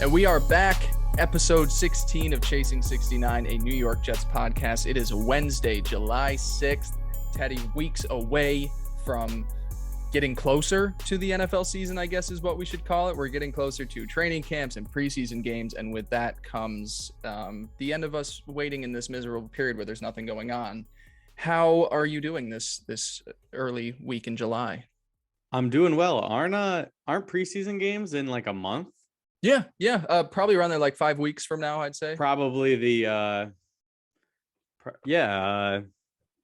And we are back, episode 16 of Chasing 69, a New York Jets podcast. It is Wednesday, July 6th. Teddy, weeks away from getting closer to the NFL season, I guess is what we should call it. We're getting closer to training camps and preseason games, and with that comes the end of us waiting in this miserable period where there's nothing going on. How are you doing this early week in July? I'm doing well. Aren't preseason games in like a month? Yeah. Probably around there like 5 weeks from now, I'd say. Probably the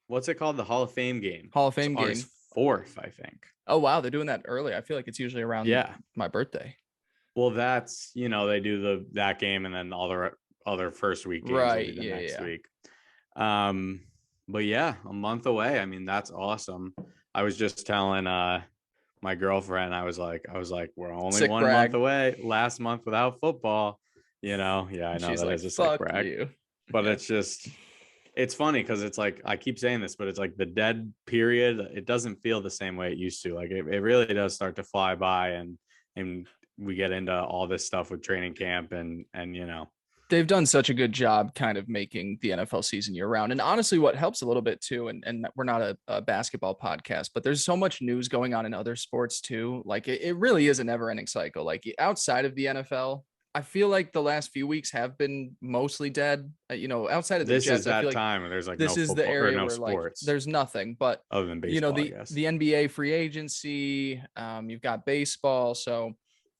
what's it called? The Hall of Fame game. Hall of Fame game. Ours 4th, I think. Oh wow, they're doing that early. I feel like it's usually around my birthday. Well, that's, they do that game and then all the other first week games will be the next week. But yeah, a month away. I mean, that's awesome. I was just telling my girlfriend, I was like, we're only sick one brag. month away. Last month without football, I know She's that like, is a sick brag. You. But it's funny because it's like, I keep saying this, but it's like the dead period. It doesn't feel the same way it used to. Like it really does start to fly by, and we get into all this stuff with training camp and they've done such a good job kind of making the NFL season year round. And honestly, what helps a little bit too, and we're not a basketball podcast, but there's so much news going on in other sports too. Like it really is a never ending cycle. Like outside of the NFL, I feel like the last few weeks have been mostly dead. Outside of the this Jets, is that I feel like time where there's like this no is football, the area no where sports. Like there's nothing. But other than baseball, the NBA free agency, you've got baseball, so.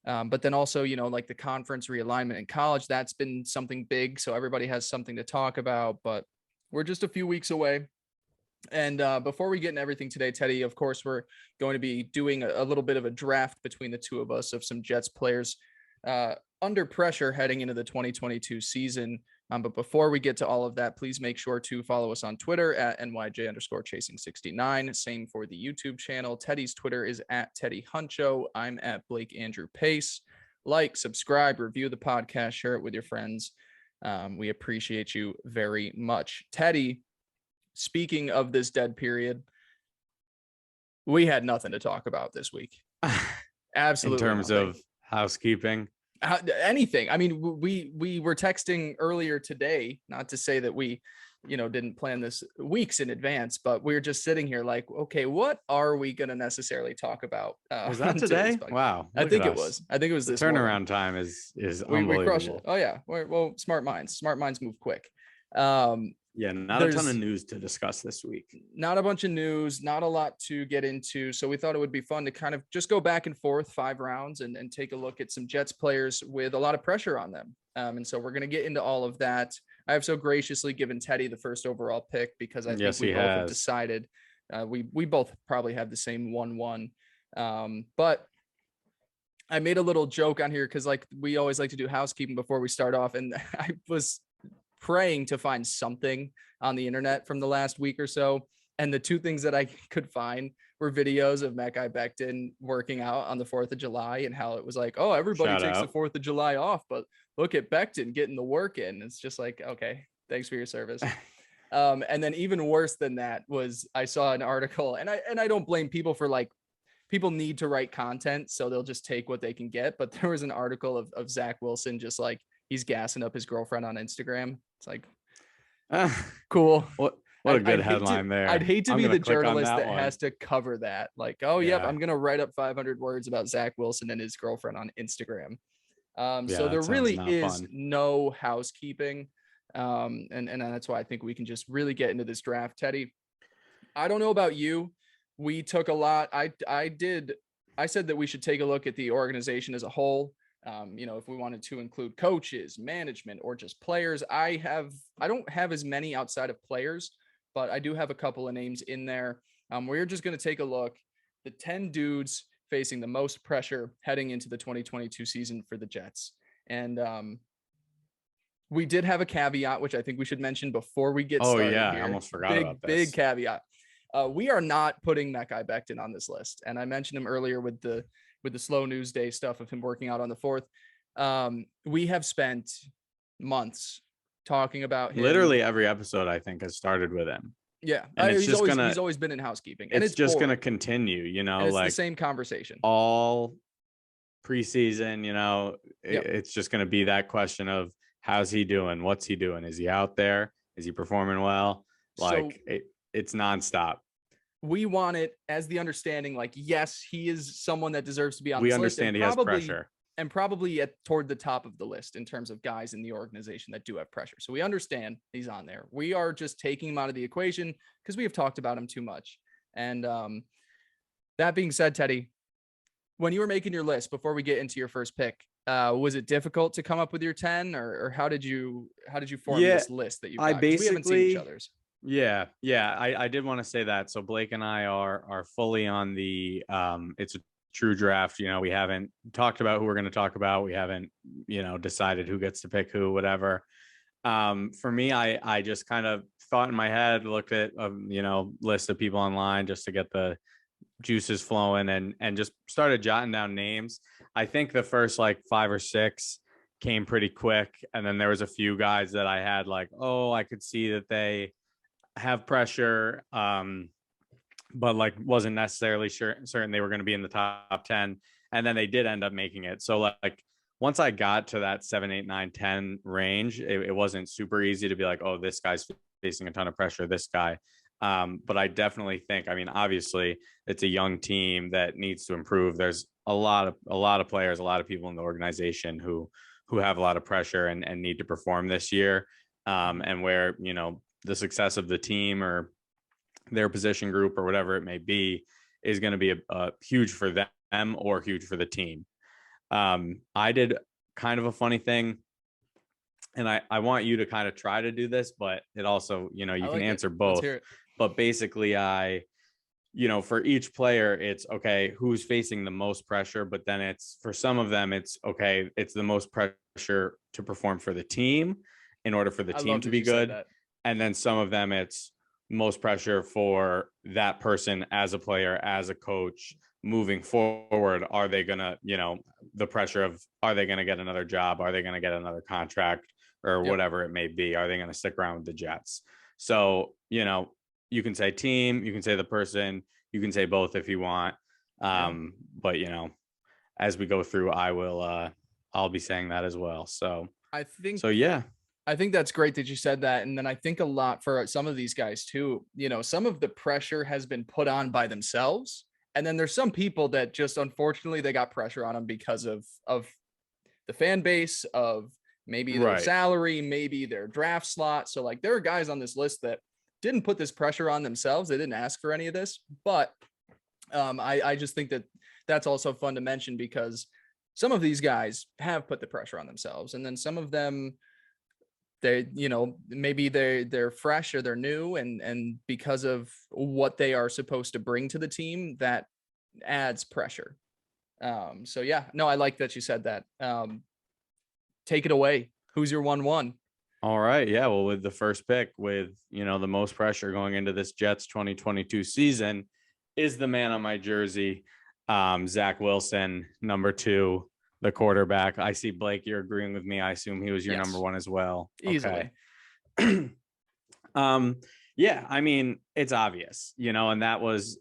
But then also, like the conference realignment in college, that's been something big. So everybody has something to talk about, but we're just a few weeks away. And before we get into everything today, Teddy, of course, we're going to be doing a little bit of a draft between the two of us of some Jets players under pressure heading into the 2022 season. But before we get to all of that, please make sure to follow us on Twitter at NYJ_chasing69. Same for the YouTube channel. Teddy's Twitter is at Teddy Huncho. I'm at Blake Andrew Pace. Like, subscribe, review the podcast, share it with your friends. We appreciate you very much. Teddy, speaking of this dead period, we had nothing to talk about this week. Absolutely. In terms of housekeeping. Anything. I mean, we were texting earlier today, not to say that we, didn't plan this weeks in advance, but we were just sitting here like, okay, what are we going to necessarily talk about? Was that today? Wow. I think it was this turnaround morning. time is we crush it. Oh yeah. Well, smart minds move quick. Yeah, not a ton of news to discuss this week. Not a bunch of news, not a lot to get into. So we thought it would be fun to kind of just go back and forth 5 rounds and take a look at some Jets players with a lot of pressure on them. And so we're going to get into all of that. I have so graciously given Teddy the first overall pick because I think we both have decided we both probably have the same 1-1. But I made a little joke on here because like we always like to do housekeeping before we start off. And I was praying to find something on the internet from the last week or so. And the 2 things that I could find were videos of Mekhi Becton working out on the 4th of July and how it was like, oh, everybody takes the 4th of July off, but look at Becton getting the work in. It's just like, okay, thanks for your service. And then even worse than that was I saw an article and I don't blame people for like, people need to write content. So they'll just take what they can get. But there was an article of Zach Wilson, just like, he's gassing up his girlfriend on Instagram. It's like, cool. What a good headline there. I'd hate to be the journalist that has to cover that. Like, oh, yep, I'm going to write up 500 words about Zach Wilson and his girlfriend on Instagram. So there really is no housekeeping. And that's why I think we can just really get into this draft. Teddy, I don't know about you. We took a lot. I said that we should take a look at the organization as a whole. If we wanted to include coaches, management, or just players. I don't have as many outside of players, but I do have a couple of names in there. We're just going to take a look. The 10 dudes facing the most pressure heading into the 2022 season for the Jets. And we did have a caveat, which I think we should mention before we get started. Oh yeah, I almost forgot about this. Big caveat. We are not putting Mekhi Becton on this list. And I mentioned him earlier with the slow news day stuff of him working out on the 4th. We have spent months talking about him. Literally every episode, I think, has started with him. Yeah. And he's always been in housekeeping. And it's just going to continue, and it's the same conversation. All preseason, it's just going to be that question of how's he doing? What's he doing? Is he out there? Is he performing well? So It's nonstop. we want it as the understanding, like, yes, he is someone that deserves to be on We this list, understand he has pressure. And probably toward the top of the list in terms of guys in the organization that do have pressure. So we understand he's on there. We are just taking him out of the equation because we have talked about him too much. And that being said, Teddy, when you were making your list before we get into your first pick, was it difficult to come up with your 10, or how did you form this list that you've got? We haven't seen each other's. Yeah. I did want to say that. So Blake and I are fully on the it's a true draft. We haven't talked about who we're going to talk about. We haven't, decided who gets to pick who, whatever. For me, I just kind of thought in my head, looked at list of people online just to get the juices flowing, and just started jotting down names. I think the first like 5 or 6 came pretty quick, and then there was a few guys that I had like, oh, I could see that they have pressure, but like wasn't necessarily certain they were going to be in the top 10, and then they did end up making it. So like once I got to that 7, 8, 9, 10 range, it wasn't super easy to be like, oh, this guy's facing a ton of pressure, this guy. But I definitely think, obviously it's a young team that needs to improve. There's a lot of players, a lot of people in the organization who have a lot of pressure and need to perform this year. And where, the success of the team or their position group or whatever it may be is going to be a huge for them or huge for the team. I did kind of a funny thing, and I want you to kind of try to do this, but it also, you can answer both. But basically for each player, it's okay, who's facing the most pressure, but then it's, for some of them, it's okay, it's the most pressure to perform for the team in order for the team to be good. And then some of them, it's most pressure for that person as a player, as a coach, moving forward. Are they gonna, the pressure of, are they gonna get another job? Are they gonna get another contract, or whatever it may be? Are they gonna stick around with the Jets? So, you can say team, you can say the person, you can say both if you want. But as we go through, I'll be saying that as well. So I think that's great that you said that. And then I think a lot for some of these guys too, some of the pressure has been put on by themselves. And then there's some people that just, unfortunately, they got pressure on them because of the fan base, of maybe their salary, maybe their draft slot. So like, there are guys on this list that didn't put this pressure on themselves. They didn't ask for any of this, but I just think that that's also fun to mention, because some of these guys have put the pressure on themselves. And then some of them, they, maybe they're fresh or they're new, and because of what they are supposed to bring to the team, that adds pressure. So yeah, no, I like that you said that. Take it away. Who's your 1-1? All right. Yeah. Well, with the first pick, with, the most pressure going into this Jets 2022 season, is the man on my jersey, Zach Wilson, number 2, the quarterback. I see, Blake, you're agreeing with me. I assume he was your number 1 as well. Easily. Okay. Yeah, it's obvious, and that was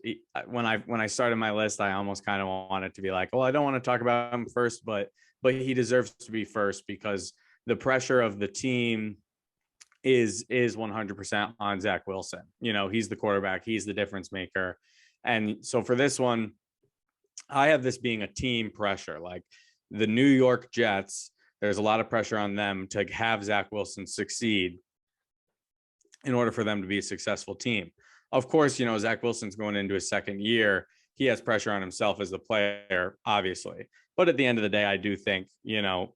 when I started my list, I almost kind of wanted to be like, well, I don't want to talk about him first, but he deserves to be first, because the pressure of the team is 100% on Zach Wilson. He's the quarterback, he's the difference maker. And so for this one, I have this being a team pressure. Like, the New York Jets, there's a lot of pressure on them to have Zach Wilson succeed in order for them to be a successful team. Of course, Zach Wilson's going into his second year. He has pressure on himself as the player, obviously. But at the end of the day, I do think, a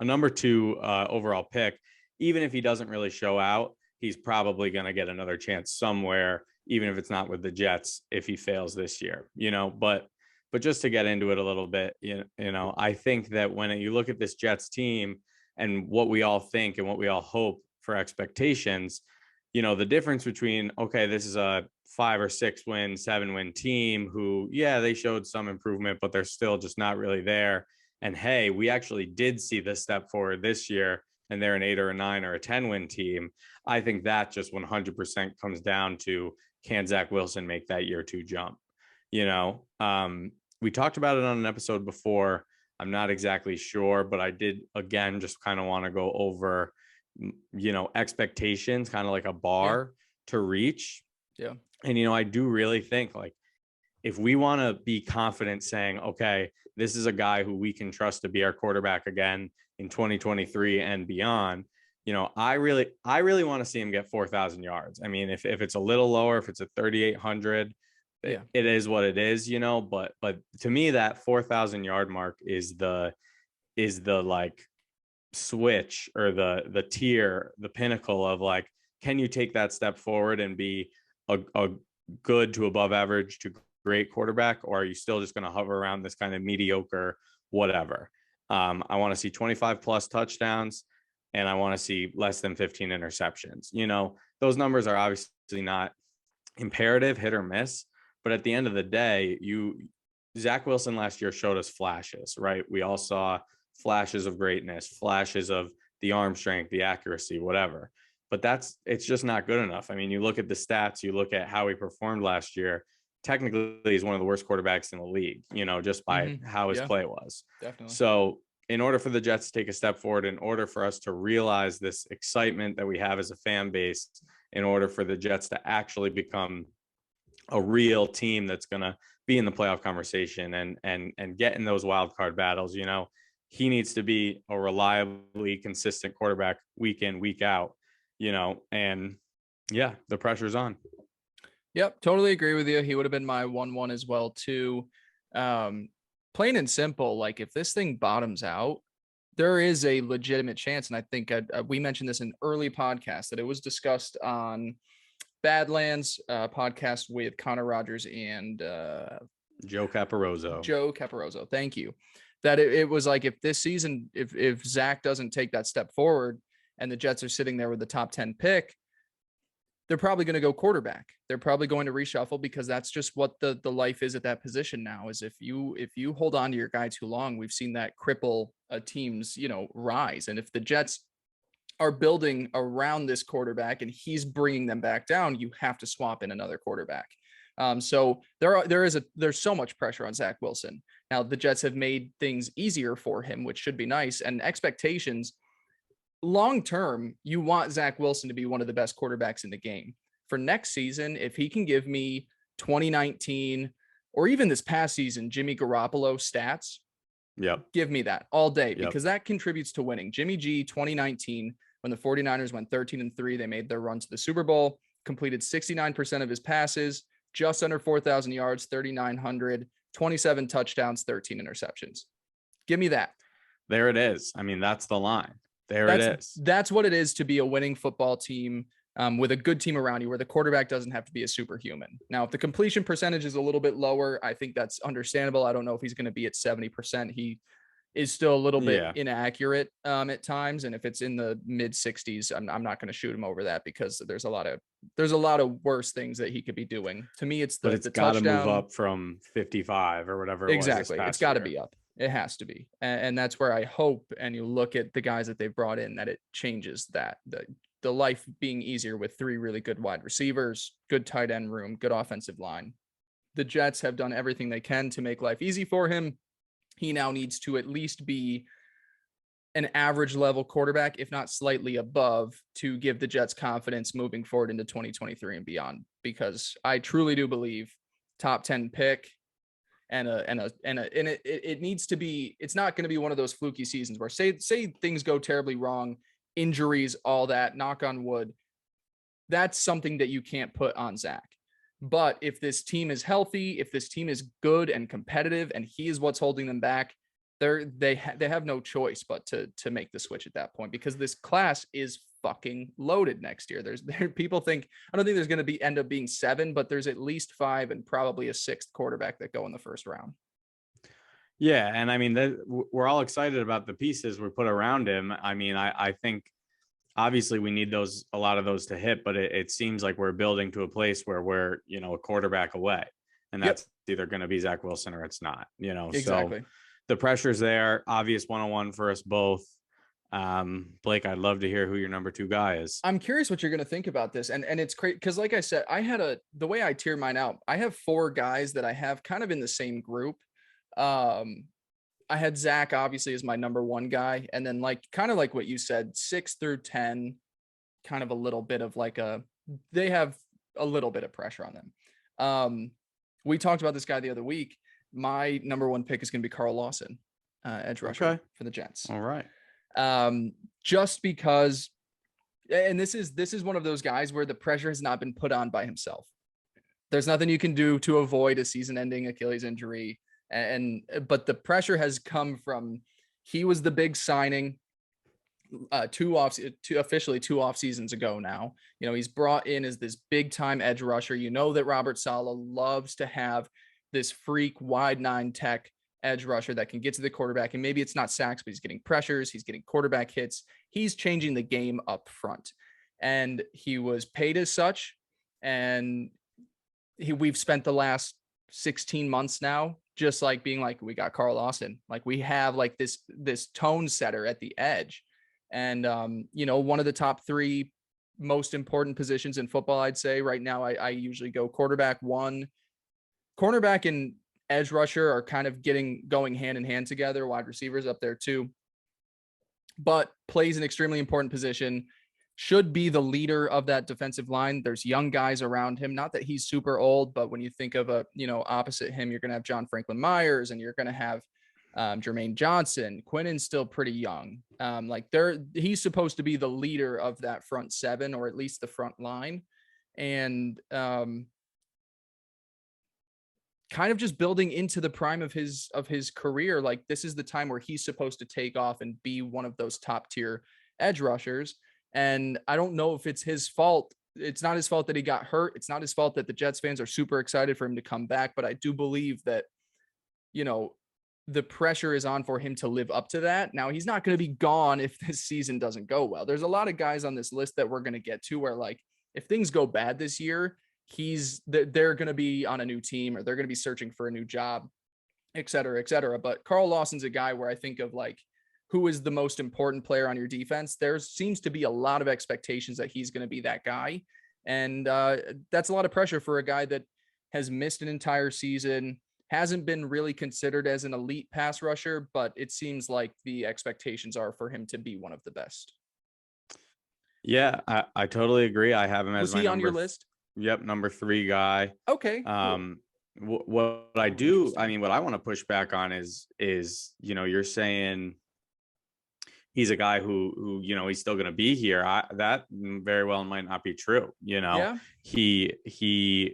number 2 overall pick, even if he doesn't really show out, he's probably going to get another chance somewhere, even if it's not with the Jets, if he fails this year, but just to get into it a little bit, I think that when you look at this Jets team and what we all think and what we all hope for expectations, the difference between, okay, this is a 5 or 6 win, 7 win team who, they showed some improvement, but they're still just not really there. And hey, we actually did see this step forward this year, and they're an 8 or a 9 or a 10 win team. I think that just 100% comes down to, can Zach Wilson make that year 2 jump? we talked about it on an episode before. I'm not exactly sure, but I did again just kind of want to go over, expectations, kind of like a bar to reach. Yeah. And I do really think, like, if we want to be confident saying, okay, this is a guy who we can trust to be our quarterback again in 2023 and beyond, I really want to see him get 4,000 yards. I mean, if it's a little lower, if it's a 3,800, it is what it is, but to me, that 4,000 yard mark is the like switch, or the tier, the pinnacle of, like, can you take that step forward and be a good to above average to great quarterback, or are you still just going to hover around this kind of mediocre whatever? I want to see 25 plus touchdowns, and I want to see less than 15 interceptions. Those numbers are obviously not imperative, hit or miss, but at the end of the day, Zach Wilson last year showed us flashes, right? We all saw flashes of greatness, flashes of the arm strength, the accuracy, whatever. But it's just not good enough. I mean, you look at the stats, you look at how he performed last year. Technically, he's one of the worst quarterbacks in the league, just by how his play was. Definitely. So in order for the Jets to take a step forward, in order for us to realize this excitement that we have as a fan base, in order for the Jets to actually become a real team that's going to be in the playoff conversation and get in those wild card battles, he needs to be a reliably consistent quarterback week in, week out, and yeah, the pressure's on. Yep, totally agree with you. He would have been my 1-1 as well too. Plain and simple, like, if this thing bottoms out, there is a legitimate chance, and I think we mentioned this in early podcast, that it was discussed on Badlands podcast with Connor Rogers and Joe Caparoso. Thank you. That it was like, if this season, if Zach doesn't take that step forward and the Jets are sitting there with the top 10 pick, they're probably going to go quarterback. They're probably going to reshuffle, because that's just what the life is at that position now. Is if you hold on to your guy too long, we've seen that cripple a team's rise. And if the Jets are building around this quarterback and he's bringing them back down, you have to swap in another quarterback. So there's so much pressure on Zach Wilson. Now the Jets have made things easier for him, which should be nice. And expectations, long term, you want Zach Wilson to be one of the best quarterbacks in the game. For next season, if he can give me 2019 or even this past season Jimmy Garoppolo stats, give me that all day, because that contributes to winning. Jimmy G 2019, when the 49ers went 13-3, they made their run to the Super Bowl, completed 69% of his passes, just under 4,000 yards, 3,900, 27 touchdowns, 13 interceptions. Give me that. There it is. I mean, that's the line. It is. That's what it is to be a winning football team, with a good team around you, where the quarterback doesn't have to be a superhuman. Now, if the completion percentage is a little bit lower, I think that's understandable. I don't know if he's going to be at 70%. He is still a little bit inaccurate at times. And if it's in the mid 60s, I'm not going to shoot him over that, because there's a lot of worse things that he could be doing. To me, it's the got to move up from 55 or whatever. Exactly. It's got to be up. It has to be. And that's where I hope, and you look at the guys that they've brought in, that it changes that. The life being easier with 3 really good wide receivers, good tight end room, good offensive line. The Jets have done everything they can to make life easy for him. He now needs to at least be an average level quarterback, if not slightly above, to give the Jets confidence moving forward into 2023 and beyond, because I truly do believe top 10 pick, and it needs to be, it's not going to be one of those fluky seasons where say things go terribly wrong, injuries, all that, knock on wood. That's something that you can't put on Zach. But if this team is healthy, if this team is good and competitive, and he is what's holding them back, they have no choice but to make the switch at that point, because this class is fucking loaded next year. People think, I don't think there's going to end up being 7, but there's at least 5 and probably a 6th quarterback that go in the first round. Yeah, and I mean, we're all excited about the pieces we put around him. I mean, I think obviously we need a lot of those to hit, but it seems like we're building to a place where we're, a quarterback away, and that's either going to be Zach Wilson or it's not, Exactly. So the pressure's there, obvious 101 for us both. Blake, I'd love to hear who your number 2 guy is. I'm curious what you're going to think about this. And it's great, because like I said, the way I tier mine out, I have 4 guys that I have kind of in the same group. I had Zach obviously as my number one guy. And then kind of like what you said, 6 through 10, kind of a little bit of they have a little bit of pressure on them. We talked about this guy the other week. My number one pick is going to be Carl Lawson, edge rusher for the Jets. All right. Just because, and this is one of those guys where the pressure has not been put on by himself. There's nothing you can do to avoid a season-ending Achilles injury. But the pressure has come from, he was the big signing officially 2 off seasons ago now. He's brought in as this big time edge rusher. That Robert Saleh loves to have this freak wide 9 tech edge rusher that can get to the quarterback, and maybe it's not sacks, but he's getting pressures, he's getting quarterback hits, he's changing the game up front, and he was paid as such. And we've spent the last 16 months now just being we got Carl Lawson, we have this tone setter at the edge. And one of the top 3 most important positions in football, I'd say right now, I usually go quarterback 1, cornerback and edge rusher are kind of going hand in hand together, wide receivers up there too, but plays an extremely important position, should be the leader of that defensive line. There's young guys around him. Not that he's super old, but when you think of opposite him, you're going to have John Franklin Myers, and you're going to have Jermaine Johnson. Quinnen's still pretty young. He's supposed to be the leader of that front 7, or at least the front line. And kind of just building into the prime of his career. This is the time where he's supposed to take off and be one of those top tier edge rushers. And I don't know if it's his fault. It's not his fault that he got hurt. It's not his fault that the Jets fans are super excited for him to come back. But I do believe that, the pressure is on for him to live up to that. Now, he's not going to be gone if this season doesn't go well. There's a lot of guys on this list that we're going to get to where, if things go bad this year, they're going to be on a new team, or they're going to be searching for a new job, et cetera, et cetera. But Carl Lawson's a guy where I think of who is the most important player on your defense. There seems to be a lot of expectations that he's going to be that guy. And that's a lot of pressure for a guy that has missed an entire season, hasn't been really considered as an elite pass rusher, but it seems like the expectations are for him to be one of the best. Yeah, I totally agree. I have him as was he on your list? Yep, number 3 guy. Okay. Cool. What I want to push back on is you're saying he's a guy who he's still going to be here. That very well might not be true. Yeah. He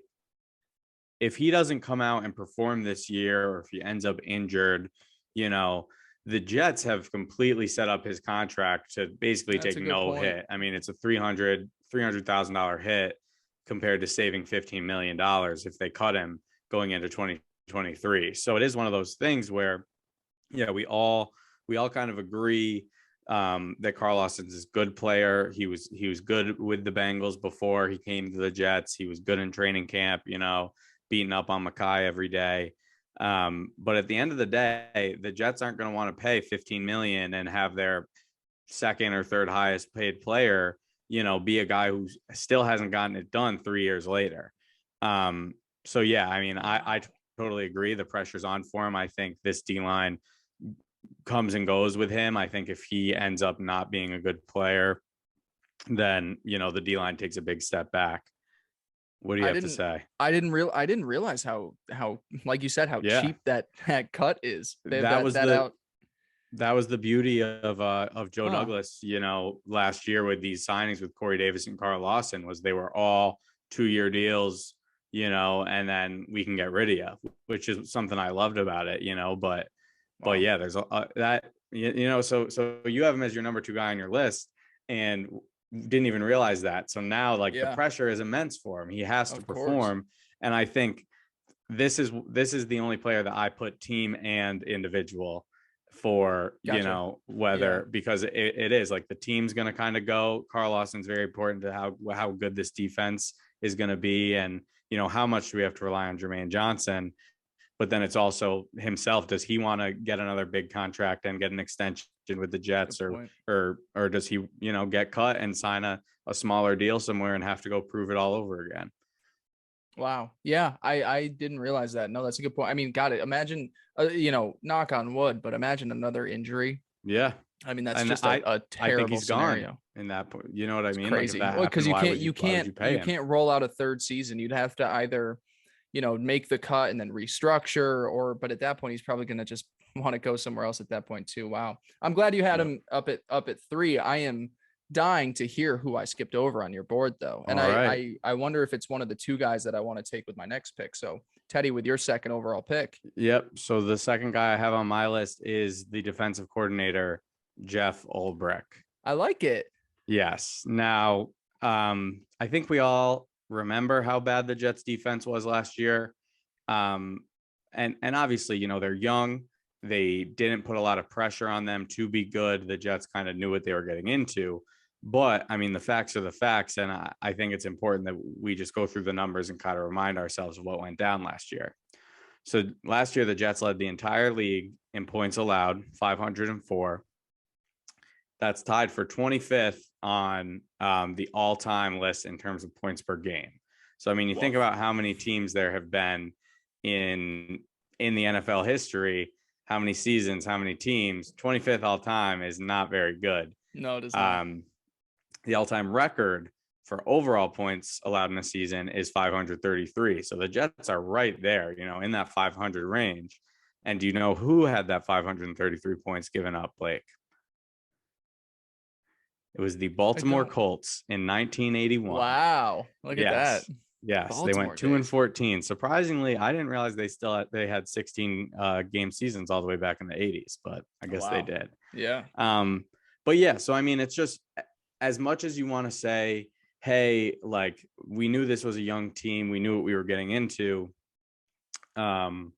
if he doesn't come out and perform this year, or if he ends up injured, the Jets have completely set up his contract to basically take no hit. I mean, it's a $300,000 hit compared to saving $15 million if they cut him going into 2023. So it is one of those things where, we all kind of agree that Carl Lawson's is a good player. He was good with the Bengals before he came to the Jets. He was good in training camp, beating up on Mekhi every day. But at the end of the day, the Jets aren't going to want to pay $15 million and have their second or third highest paid player, be a guy who still hasn't gotten it done 3 years later. So yeah, I totally agree. The pressure's on for him. I think this D-line comes and goes with him. I think if he ends up not being a good player, then, the D-line takes a big step back. What do you have to say? I didn't realize how like you said, how cheap that cut is. That was the beauty of Joe Douglas, last year with these signings with Corey Davis and Carl Lawson, was they were all 2-year deals, and then we can get rid of you, which is something I loved about it, but yeah, there's that, so you have him as your number 2 guy on your list and didn't even realize that. So now the pressure is immense for him. He has to perform. And I think this is the only player that I put team and individual for, Gotcha. Because it is the team's going to kind of go. Carl Lawson's very important to how good this defense is going to be. And, how much do we have to rely on Jermaine Johnson? But then it's also himself. Does he want to get another big contract and get an extension with the Jets, or does he, get cut and sign a smaller deal somewhere and have to go prove it all over again? Wow. Yeah. I didn't realize that. No, that's a good point. I mean, got it. Imagine knock on wood, but imagine another injury. Yeah. I mean, that's And just a I think terrible he's gone scenario. in that point. You know what I It's mean? Like if crazy. that Well, because happened, you can't why would you pay him? roll out a third season. You'd have to either, make the cut and then restructure, but at that point, he's probably going to just want to go somewhere else at that point too. Wow. I'm glad you had Yep. him up at 3. I am dying to hear who I skipped over on your board though. And All right. I wonder if it's one of the 2 guys that I want to take with my next pick. So Teddy, with your second overall pick. Yep. So the second guy I have on my list is the defensive coordinator, Jeff Ulbrich. I like it. Yes. Now, I think we all remember how bad the Jets defense was last year. And obviously, they're young. They didn't put a lot of pressure on them to be good. The Jets kind of knew what they were getting into. But I mean, the facts are the facts. And I think it's important that we just go through the numbers and kind of remind ourselves of what went down last year. So last year, the Jets led the entire league in points allowed, 504. That's tied for 25th on the all-time list in terms of points per game. So, I mean, you think about how many teams there have been in the NFL history, how many seasons, how many teams. 25th all-time is not very good. No, it is not. The all-time record for overall points allowed in a season is 533. So the Jets are right there, in that 500 range. And do you know who had that 533 points given up, Blake? It was the Baltimore Colts in 1981. Wow. Look at that. Yes, Baltimore, they went 2-14. Surprisingly, I didn't realize they had 16 game seasons all the way back in the 80s, but I guess they did. Yeah. But yeah, so I mean, it's just as much as you want to say, hey, like we knew this was a young team, we knew what we were getting into. The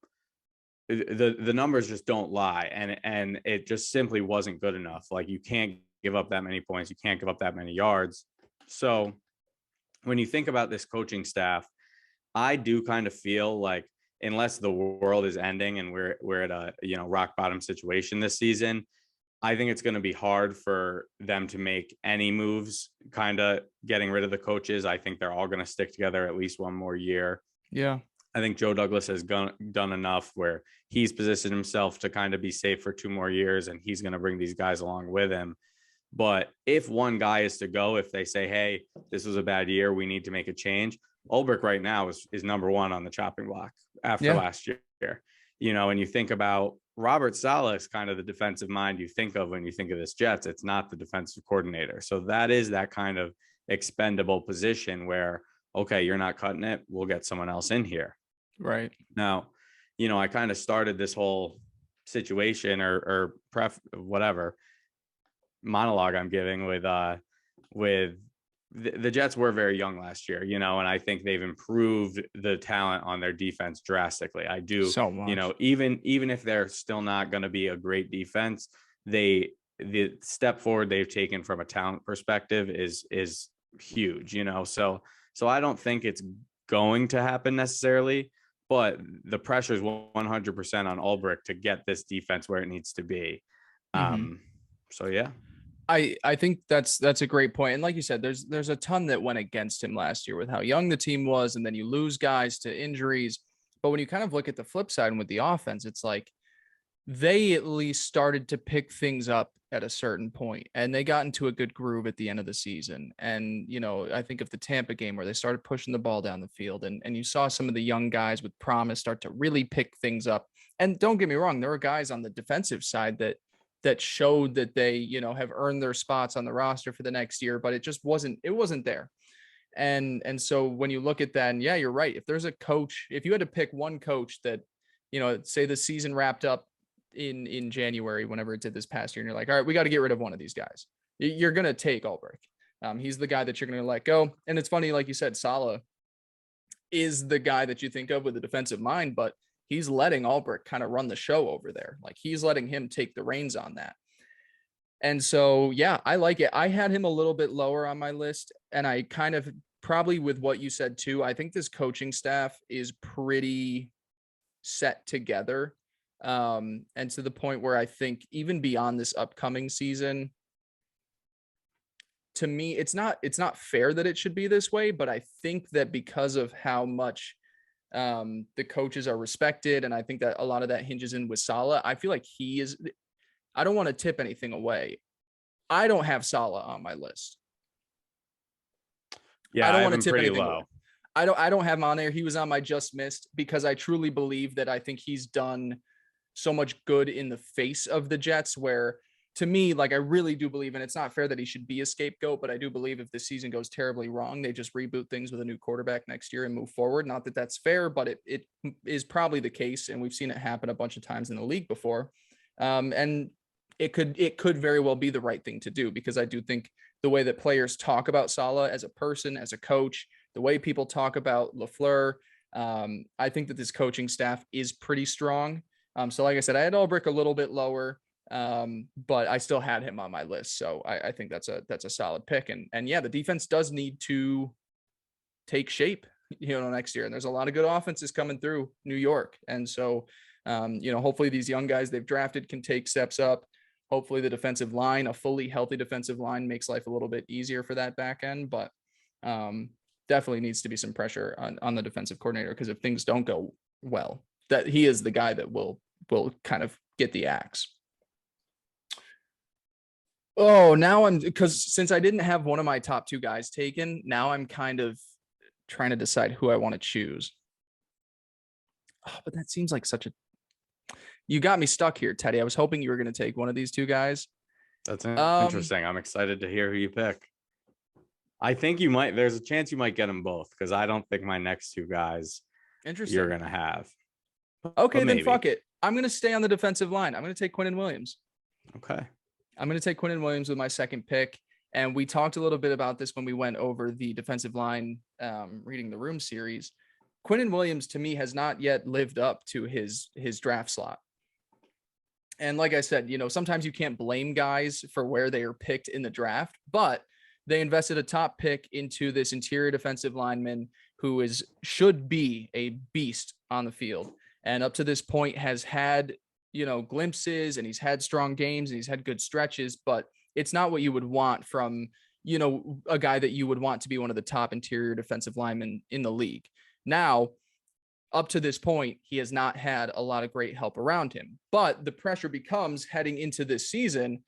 numbers just don't lie, and it just simply wasn't good enough. Like you can't give up that many points, you can't give up that many yards. So when you think about this coaching staff, I do kind of feel like unless the world is ending and we're at a rock bottom situation this season, I think it's going to be hard for them to make any moves, kind of getting rid of the coaches. I think they're all going to stick together at least one more year. Yeah. I think Joe Douglas has done enough where he's positioned himself to kind of be safe for 2 more years, and he's going to bring these guys along with him. But if one guy is to go, if they say, hey, this was a bad year, we need to make a change, Ulbrich right now is number 1 on the chopping block after last year. And you think about Robert Saleh is kind of the defensive mind you think of when you think of this Jets. It's not the defensive coordinator. So that is that kind of expendable position where, okay, you're not cutting it, we'll get someone else in here. Right. Now, I kind of started this whole situation or whatever monologue I'm giving with the Jets were very young last year, and I think they've improved the talent on their defense drastically. I do, so much. Even if they're still not going to be a great defense, the step forward they've taken from a talent perspective is huge, So I don't think it's going to happen necessarily, but the pressure is 100% on Ulbrich to get this defense where it needs to be. So yeah. I think that's a great point. And like you said, there's a ton that went against him last year with how young the team was, and then you lose guys to injuries. But when you kind of look at the flip side and with the offense, it's like they at least started to pick things up at a certain point, and they got into a good groove at the end of the season. And, I think of the Tampa game where they started pushing the ball down the field, and you saw some of the young guys with promise start to really pick things up. And don't get me wrong, there were guys on the defensive side that showed that they, have earned their spots on the roster for the next year, but it wasn't there. And so when you look at that, and yeah, you're right. If there's a coach, if you had to pick one coach that, say the season wrapped up in January, whenever it did this past year, and you're like, all right, we got to get rid of one of these guys, you're going to take Ulbrich. He's the guy that you're going to let go. And it's funny, like you said, Saleh is the guy that you think of with a defensive mind, but he's letting Ulbrich kind of run the show over there. Like he's letting him take the reins on that. And so, yeah, I like it. I had him a little bit lower on my list, and I kind of probably with what you said too, I think this coaching staff is pretty set together. And to the point where I think even beyond this upcoming season, to me, it's not fair that it should be this way, but I think that because of how much The coaches are respected, and I think that a lot of that hinges in with Saleh. I feel like he is. I don't want to tip anything away. I don't have Saleh on my list. Yeah, I don't I have want to him tip pretty anything low. away. I don't have him on there. He was on my just missed because I truly believe that I think he's done so much good in the face of the Jets, where to me, like, I really do believe, and it's not fair that he should be a scapegoat, but I do believe if the season goes terribly wrong, they just reboot things with a new quarterback next year and move forward. Not that that's fair, but it is probably the case. And we've seen it happen a bunch of times in the league before. And it could very well be the right thing to do, because I do think the way that players talk about Saleh as a person, as a coach, the way people talk about LaFleur, I think that this coaching staff is pretty strong. So like I said, I had Ulbrich a little bit lower, but I still had him on my list. So I think that's a solid pick. And yeah, the defense does need to take shape, next year. And there's a lot of good offenses coming through New York. And so, hopefully these young guys they've drafted can take steps up. Hopefully the defensive line, a fully healthy defensive line, makes life a little bit easier for that back end. But definitely needs to be some pressure on the defensive coordinator, because if things don't go well, that he is the guy that will kind of get the axe. Oh, now because since I didn't have one of my top two guys taken, now I'm kind of trying to decide who I want to choose. Oh, but that seems like you got me stuck here, Teddy. I was hoping you were going to take one of these two guys. That's interesting. I'm excited to hear who you pick. I think you might. There's a chance you might get them both, because I don't think my next two guys you're going to have. Okay, then fuck it. I'm going to stay on the defensive line. I'm going to take Quinnen Williams. Okay. I'm going to take Quinnen Williams with my second pick. And we talked a little bit about this when we went over the defensive line Reading the Room series. Quinnen Williams, to me, has not yet lived up to his draft slot. And like I said, sometimes you can't blame guys for where they are picked in the draft, but they invested a top pick into this interior defensive lineman who should be a beast on the field. And up to this point has had, glimpses, and he's had strong games and he's had good stretches, but it's not what you would want from, a guy that you would want to be one of the top interior defensive linemen in the league. Now, up to this point, he has not had a lot of great help around him, but the pressure becomes heading into this season.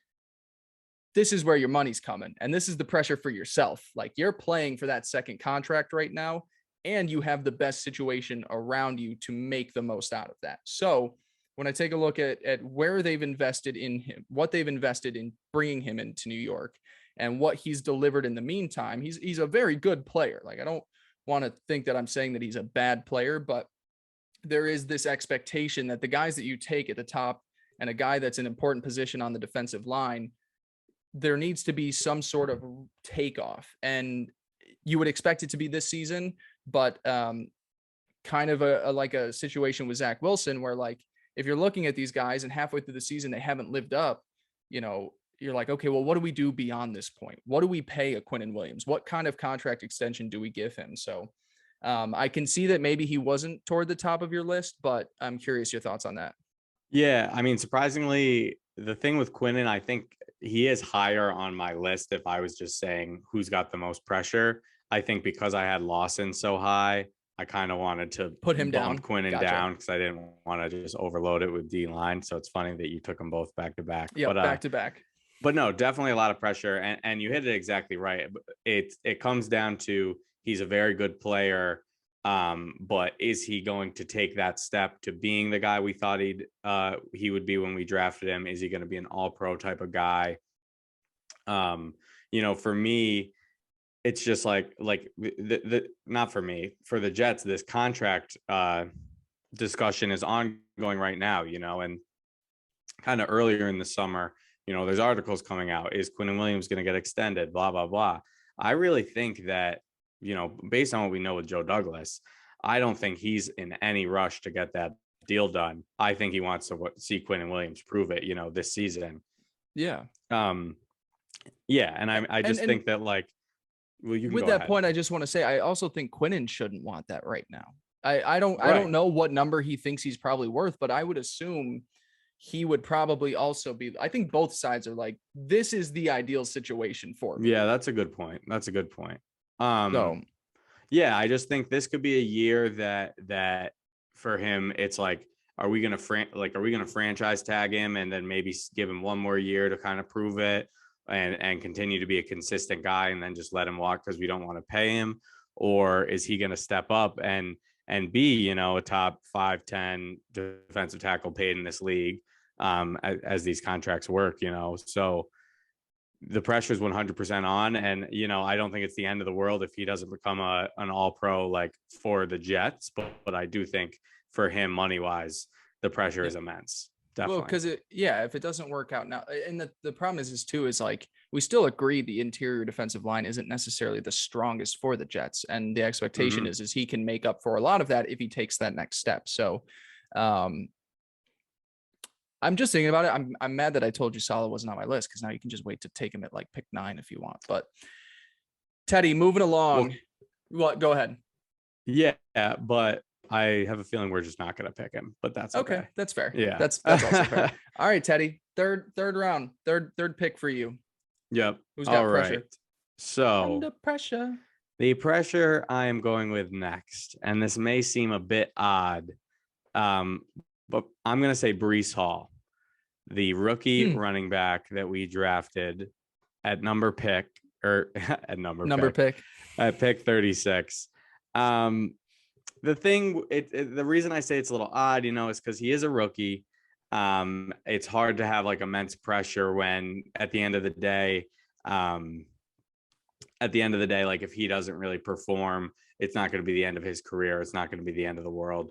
This is where your money's coming. And this is the pressure for yourself. Like, you're playing for that second contract right now, and you have the best situation around you to make the most out of that. So when I take a look at where they've invested in him, what they've invested in bringing him into New York, and what he's delivered in the meantime, he's a very good player. Like, I don't want to think that I'm saying that he's a bad player, but there is this expectation that the guys that you take at the top and a guy that's an important position on the defensive line, there needs to be some sort of takeoff. And you would expect it to be this season, but kind of like a situation with Zach Wilson, where, like, if you're looking at these guys and halfway through the season they haven't lived up, you're like, okay, well, what do we do beyond this point? What do we pay a Quinnen Williams? What kind of contract extension do we give him? So I can see that maybe he wasn't toward the top of your list, but I'm curious your thoughts on that. Yeah, I mean, surprisingly, the thing with Quinnen, I think he is higher on my list if I was just saying who's got the most pressure. I think because I had Lawson so high, I kind of wanted to put him down, Quinnen down, because I didn't want to just overload it with D line. So it's funny that you took them both back to back. Yeah, back to back. But no, definitely a lot of pressure, and you hit it exactly right. It comes down to, he's a very good player, but is he going to take that step to being the guy we thought he would be when we drafted him? Is he going to be an all-pro type of guy? For me, it's just like not for me, for the Jets, this contract discussion is ongoing right now, and kind of earlier in the summer, there's articles coming out. Is Quinnen Williams going to get extended? Blah, blah, blah. I really think that, based on what we know with Joe Douglas, I don't think he's in any rush to get that deal done. I think he wants to see Quinnen Williams prove it, this season. Yeah. Yeah. And I just think that, like, well, you can with that point, I just want to say, I also think Quinnen shouldn't want that right now. I don't know what number he thinks he's probably worth, but I would assume he would probably also be. I think both sides are like, this is the ideal situation for me. Yeah, that's a good point. So, Yeah, I just think this could be a year that for him, it's like, are we gonna franchise tag him and then maybe give him one more year to kind of prove it and continue to be a consistent guy and then just let him walk because we don't want to pay him, or is he gonna step up and be, you know, a top 5-10 defensive tackle paid in this league, as these contracts work, you know? So the pressure is 100% on. And, you know, I don't think it's the end of the world if he doesn't become an all pro, like for the Jets, but I do think for him money wise, the pressure is immense. Definitely. Well, because if it doesn't work out now, and the problem is too, is like, we still agree the interior defensive line isn't necessarily the strongest for the Jets. And the expectation is he can make up for a lot of that if he takes that next step. So, I'm just thinking about it. I'm mad that I told you Salah wasn't on my list, because now you can just wait to take him at like pick 9 if you want. But Teddy, moving along. What? Go ahead. Yeah, but I have a feeling we're just not going to pick him. But that's okay. That's fair. Yeah, that's also fair. All right, Teddy. Third round. Third pick for you. Yep. Who's got pressure? Right. So under pressure. The pressure I am going with next, and this may seem a bit odd, but I'm going to say Breece Hall, the rookie running back that we drafted at pick 36. The reason I say it's a little odd, you know, is because he is a rookie. It's hard to have like immense pressure when at the end of the day, like if he doesn't really perform, it's not going to be the end of his career. It's not going to be the end of the world.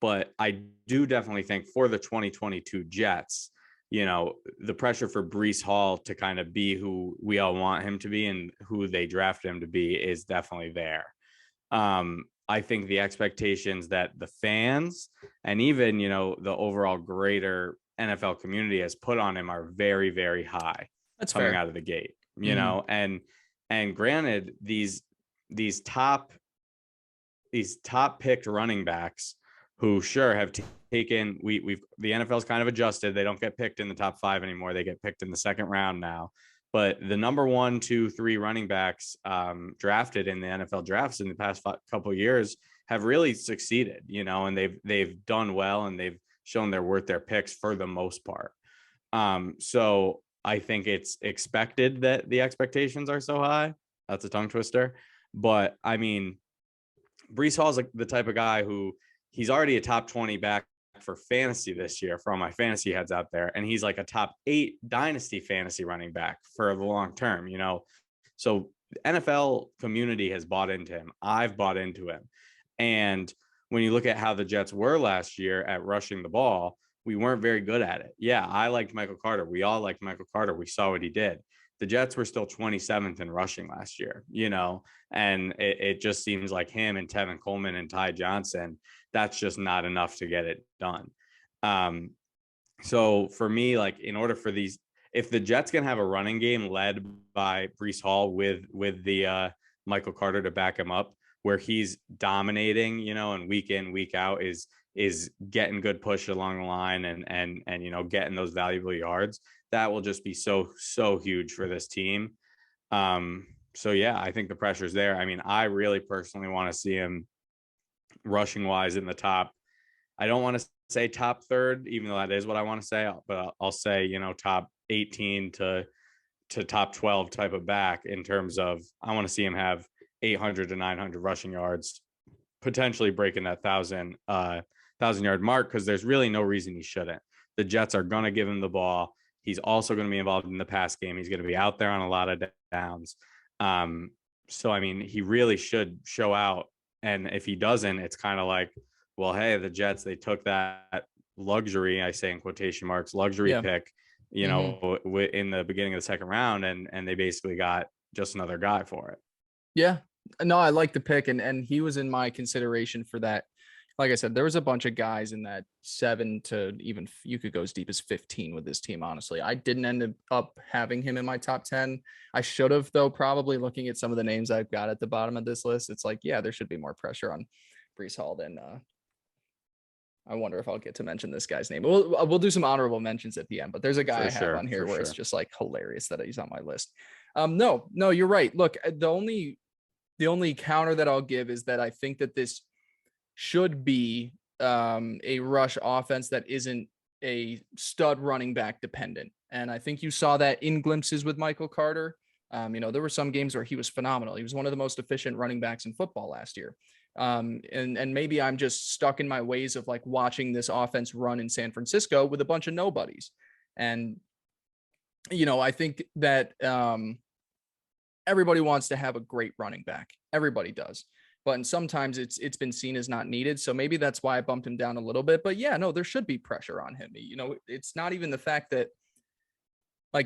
But I do definitely think for the 2022 Jets, you know, the pressure for Breece Hall to kind of be who we all want him to be and who they drafted him to be is definitely there. I think the expectations that the fans and even, you know, the overall greater NFL community has put on him are very, very high. That's coming fair. out of the gate, you know, and granted, these top picked running backs who sure have taken, the NFL's kind of adjusted. They don't get picked in the top 5 anymore. They get picked in the second round now. But the number 1, 2, 3 running backs drafted in the NFL drafts in the past couple of years have really succeeded, you know, and they've done well and they've shown they're worth their picks for the most part. So I think it's expected that the expectations are so high. That's a tongue twister. But I mean, Breece Hall is like the type of guy who he's already a top 20 back for fantasy this year for all my fantasy heads out there. And he's like a top 8 dynasty fantasy running back for the long term, you know? So the NFL community has bought into him. I've bought into him. And when you look at how the Jets were last year at rushing the ball, we weren't very good at it. Yeah, I liked Michael Carter. We all liked Michael Carter. We saw what he did. The Jets were still 27th in rushing last year, you know, and it just seems like him and Tevin Coleman and Ty Johnson, that's just not enough to get it done. So for me, like in order for these, if the Jets can have a running game led by Breece Hall with the Michael Carter to back him up, where he's dominating, you know, and week in, week out is getting good push along the line and you know, getting those valuable yards, that will just be so huge for this team. So yeah, I think the pressure's there. I mean, I really personally want to see him rushing wise in the top. I don't want to say top 3rd, even though that is what I want to say, but I'll say, you know, top 18 to top 12 type of back in terms of, I want to see him have 800 to 900 rushing yards, potentially breaking that 1,000-yard mark, because there's really no reason he shouldn't. The Jets are going to give him the ball. He's also going to be involved in the pass game. He's going to be out there on a lot of downs. So, I mean, he really should show out. And if he doesn't, it's kind of like, well, hey, the Jets, they took that luxury, I say in quotation marks, luxury pick, you know, in the beginning of the second round, and they basically got just another guy for it. Yeah. No, I like the pick, and he was in my consideration for that. Like I said, there was a bunch of guys in that 7 to even, you could go as deep as 15 with this team. Honestly, I didn't end up having him in my top 10. I should have, though, probably looking at some of the names I've got at the bottom of this list. It's like, yeah, there should be more pressure on Breece Hall than, I wonder if I'll get to mention this guy's name. We'll do some honorable mentions at the end, but there's a guy I have on here where it's just like hilarious that he's on my list. No, you're right. Look, the only The only counter that I'll give is that I think that this should be a rush offense that isn't a stud running back dependent. And I think you saw that in glimpses with Michael Carter. There were some games where he was phenomenal. He was one of the most efficient running backs in football last year. And maybe I'm just stuck in my ways of like watching this offense run in San Francisco with a bunch of nobodies. And, I think that everybody wants to have a great running back. Everybody does. But sometimes it's been seen as not needed. So maybe that's why I bumped him down a little bit. But yeah, no, there should be pressure on him. It's not even the fact that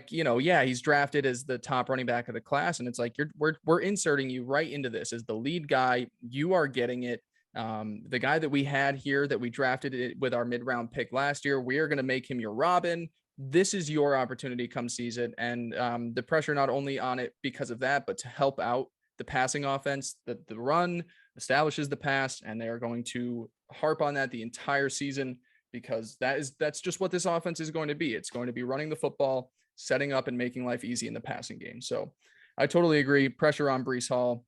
he's drafted as the top running back of the class. And it's like, we're inserting you right into this as the lead guy. You are getting it. The guy that we had here that we drafted it with our mid-round pick last year, we are going to make him your Robin. This is your opportunity come season. And the pressure not only on it because of that, but to help out the passing offense, the run establishes the pass, and they are going to harp on that the entire season because that's just what this offense is going to be. It's going to be running the football, setting up and making life easy in the passing game. So I totally agree. Pressure on Breece Hall.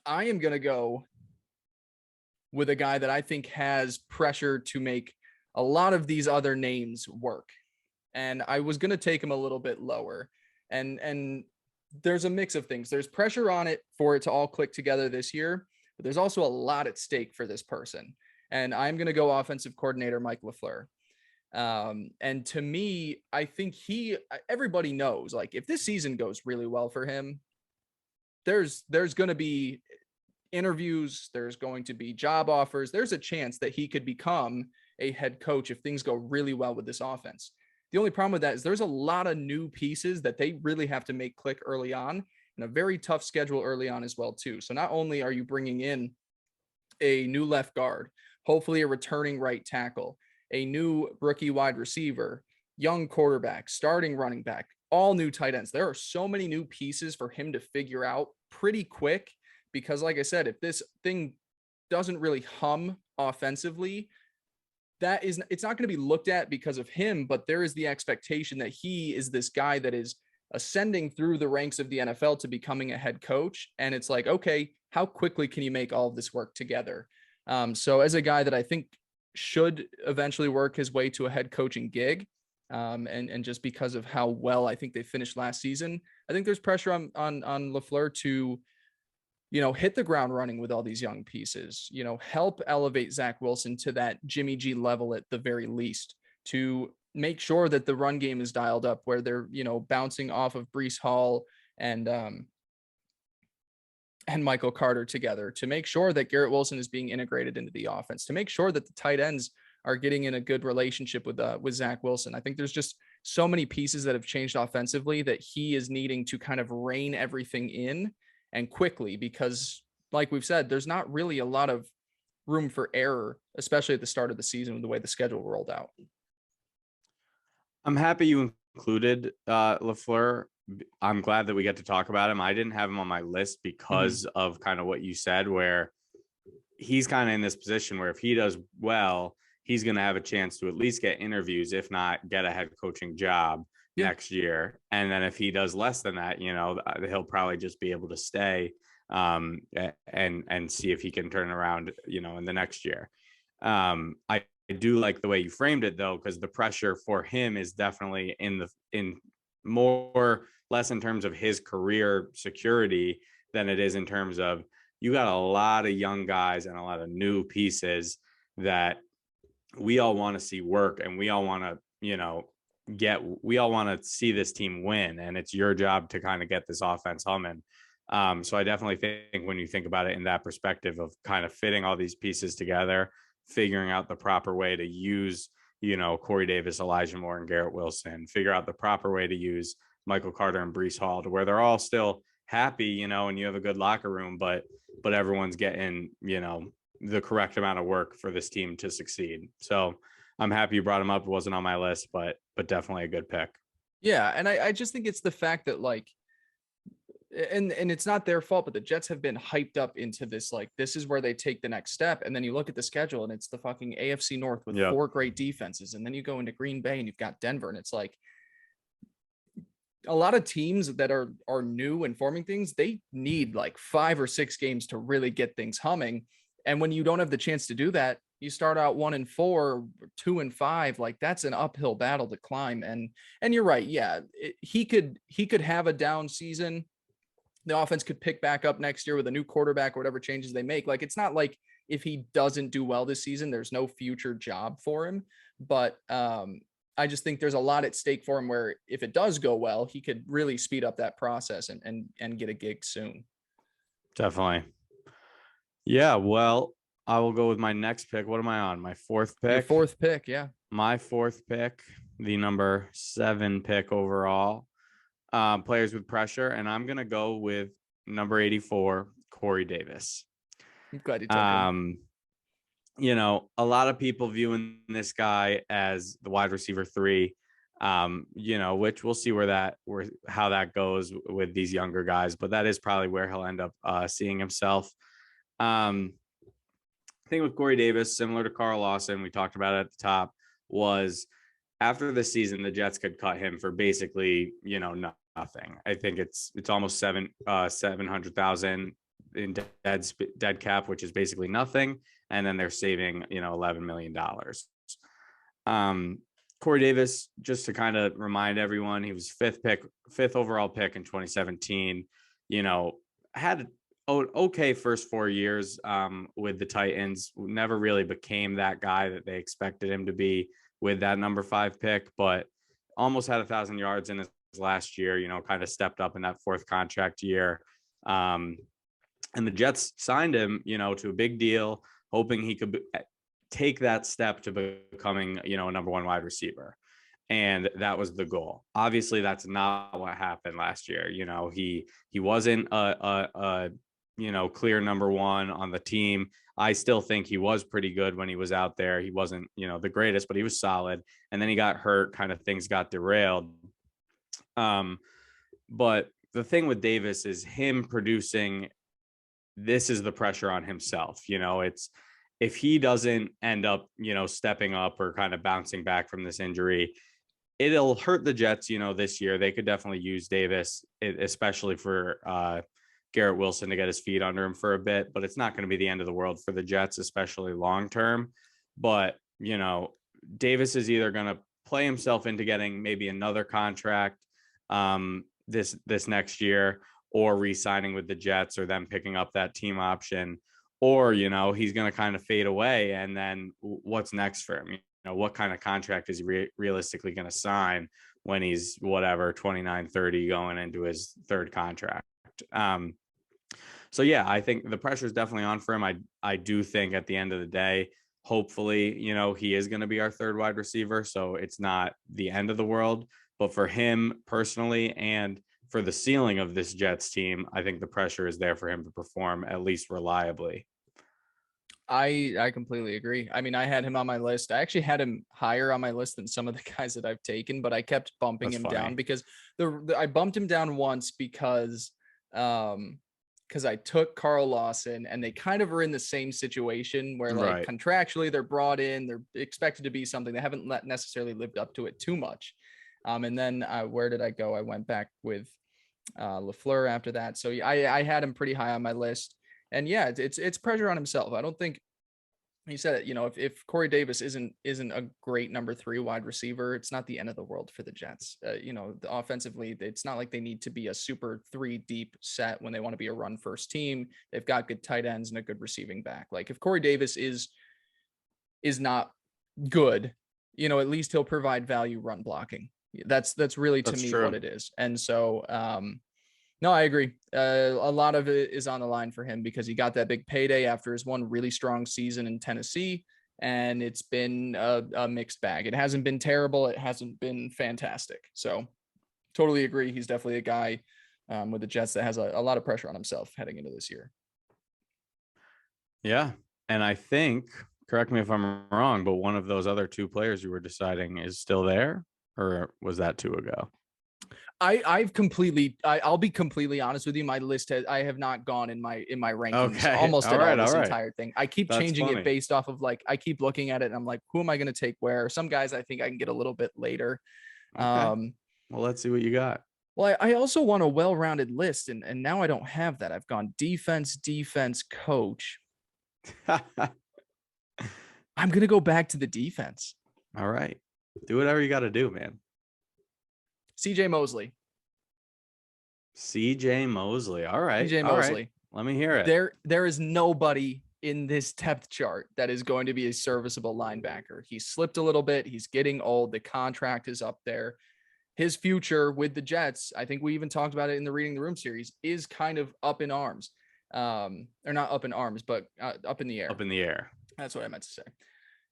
I am going to go with a guy that I think has pressure to make a lot of these other names work. And I was going to take him a little bit lower. And there's a mix of things. There's pressure on it for it to all click together this year, but there's also a lot at stake for this person. And I'm going to go offensive coordinator Mike LaFleur. And to me, I think everybody knows, like, if this season goes really well for him, there's going to be interviews, there's going to be job offers. There's a chance that he could become a head coach if things go really well with this offense. The only problem with that is there's a lot of new pieces that they really have to make click early on, and a very tough schedule early on as well too. So not only are you bringing in a new left guard, hopefully a returning right tackle, a new rookie wide receiver, young quarterback, starting running back, all new tight ends. There are so many new pieces for him to figure out pretty quick because, like I said, if this thing doesn't really hum offensively, it's not going to be looked at because of him, but there is the expectation that he is this guy that is ascending through the ranks of the NFL to becoming a head coach. And it's like, okay, how quickly can you make all of this work together? So as a guy that I think should eventually work his way to a head coaching gig, and just because of how well I think they finished last season, I think there's pressure on LaFleur to, hit the ground running with all these young pieces, help elevate Zach Wilson to that Jimmy G level at the very least, to make sure that the run game is dialed up where they're, bouncing off of Breece Hall and Michael Carter together, to make sure that Garrett Wilson is being integrated into the offense, to make sure that the tight ends are getting in a good relationship with Zach Wilson. I think there's just so many pieces that have changed offensively that he is needing to kind of rein everything in and quickly, because like we've said, there's not really a lot of room for error, especially at the start of the season with the way the schedule rolled out. I'm happy you included LaFleur. I'm glad that we get to talk about him. I didn't have him on my list because of kind of what you said, where he's kind of in this position where if he does well, he's going to have a chance to at least get interviews, if not get a head coaching job next year. And then if he does less than that, he'll probably just be able to stay and see if he can turn around, in the next year. I do like the way you framed it though, because the pressure for him is definitely in more less in terms of his career security than it is in terms of you got a lot of young guys and a lot of new pieces that we all want to see work, and we all want to, we all want to see this team win, and it's your job to kind of get this offense humming. So I definitely think when you think about it in that perspective of kind of fitting all these pieces together, figuring out the proper way to use, Corey Davis, Elijah Moore, and Garrett Wilson, figure out the proper way to use Michael Carter and Breece Hall to where they're all still happy, and you have a good locker room, but everyone's getting, the correct amount of work for this team to succeed. So I'm happy you brought him up. It wasn't on my list, but definitely a good pick. Yeah. And I just think it's the fact that and it's not their fault, but the Jets have been hyped up into this, this is where they take the next step. And then you look at the schedule and it's the fucking AFC North with 4 great defenses. And then you go into Green Bay and you've got Denver, and it's like, a lot of teams that are new and forming things, they need like 5 or 6 games to really get things humming. And when you don't have the chance to do that, you start out 1-4, 2-5, like that's an uphill battle to climb. And you're right. Yeah. He could have a down season. The offense could pick back up next year with a new quarterback or whatever changes they make. Like, it's not like if he doesn't do well this season, there's no future job for him. But I just think there's a lot at stake for him where if it does go well, he could really speed up that process and get a gig soon. Definitely. Yeah, well, I will go with my next pick. What am I on? My fourth pick? Your fourth pick, yeah. My fourth pick, the number 7 pick overall. Players with pressure, and I'm going to go with number 84, Corey Davis. I'm glad you took him. You know, a lot of people viewing this guy as the wide receiver 3, you know, which we'll see how that goes with these younger guys, but that is probably where he'll end up seeing himself. I think with Corey Davis, similar to Carl Lawson, we talked about it at the top, was after the season, the Jets could cut him for basically, you know, nothing. I think it's almost 700,000 in dead cap, which is basically nothing. And then they're saving, you know, $11 million. Corey Davis, just to kind of remind everyone, he was fifth overall pick in 2017. You know, had okay first 4 years with the Titans. Never really became that guy that they expected him to be with that number 5 pick, but almost had 1,000 yards in his last year, you know, kind of stepped up in that 4th contract year. And the Jets signed him, you know, to a big deal, hoping he could take that step to becoming, you know, a number 1 wide receiver. And that was the goal. Obviously, that's not what happened last year. You know, he wasn't a you know, clear number 1 on the team. I still think he was pretty good when he was out there. He wasn't, you know, the greatest, but he was solid. And then he got hurt, kind of things got derailed. But the thing with Davis is him producing, this is the pressure on himself. You know, it's, if he doesn't end up, you know, stepping up or kind of bouncing back from this injury, it'll hurt the Jets, you know, this year. They could definitely use Davis, especially for Garrett Wilson to get his feet under him for a bit, but it's not going to be the end of the world for the Jets, especially long term. But, you know, Davis is either going to play himself into getting maybe another contract this next year, or re-signing with the Jets, or them picking up that team option, or, you know, he's going to kind of fade away. And then what's next for him? You know, what kind of contract is he realistically going to sign when he's whatever, 29, 30 going into his 3rd contract? So yeah, I think the pressure is definitely on for him. I do think at the end of the day, hopefully, you know, he is going to be our 3rd wide receiver. So it's not the end of the world, but for him personally, and for the ceiling of this Jets team, I think the pressure is there for him to perform at least reliably. I completely agree. I mean, I had him on my list. I actually had him higher on my list than some of the guys that I've taken, but I kept bumping him down because I bumped him down once because I took Carl Lawson, and they kind of are in the same situation where, like, contractually they're brought in, they're expected to be something. They haven't necessarily lived up to it too much. And then where did I go? I went back with LaFleur after that. So I had him pretty high on my list. And yeah, it's pressure on himself. I don't think, he said it, you know, if Corey Davis isn't a great number 3 wide receiver, it's not the end of the world for the Jets. You know, offensively, it's not like they need to be a super 3 deep set when they want to be a run first team. They've got good tight ends and a good receiving back. Like, if Corey Davis is not good, you know, at least he'll provide value run blocking. That's really to me what it is. And so, no, I agree. A lot of it is on the line for him because he got that big payday after his one really strong season in Tennessee, and it's been a mixed bag. It hasn't been terrible. It hasn't been fantastic. So totally agree. He's definitely a guy with the Jets that has a lot of pressure on himself heading into this year. Yeah. And I think, correct me if I'm wrong, but one of those other 2 players you were deciding is still there, or was that 2 ago? I'll be completely honest with you. My list I have not gone in my rankings almost at all this entire thing. I keep changing it based off of, like, I keep looking at it and I'm like, who am I going to take where? Some guys I think I can get a little bit later. Okay. Well, let's see what you got. Well, I also want a well-rounded list, and now I don't have that. I've gone defense, coach. I'm going to go back to the defense. All right. Do whatever you got to do, man. CJ Mosley. CJ Mosley. All right. CJ Mosley. Right. Let me hear it. There is nobody in this depth chart that is going to be a serviceable linebacker. He's slipped a little bit. He's getting old. The contract is up there. His future with the Jets, I think we even talked about it in the Reading the Room series, is kind of up in arms. Or not up in arms, but up in the air. Up in the air. That's what I meant to say.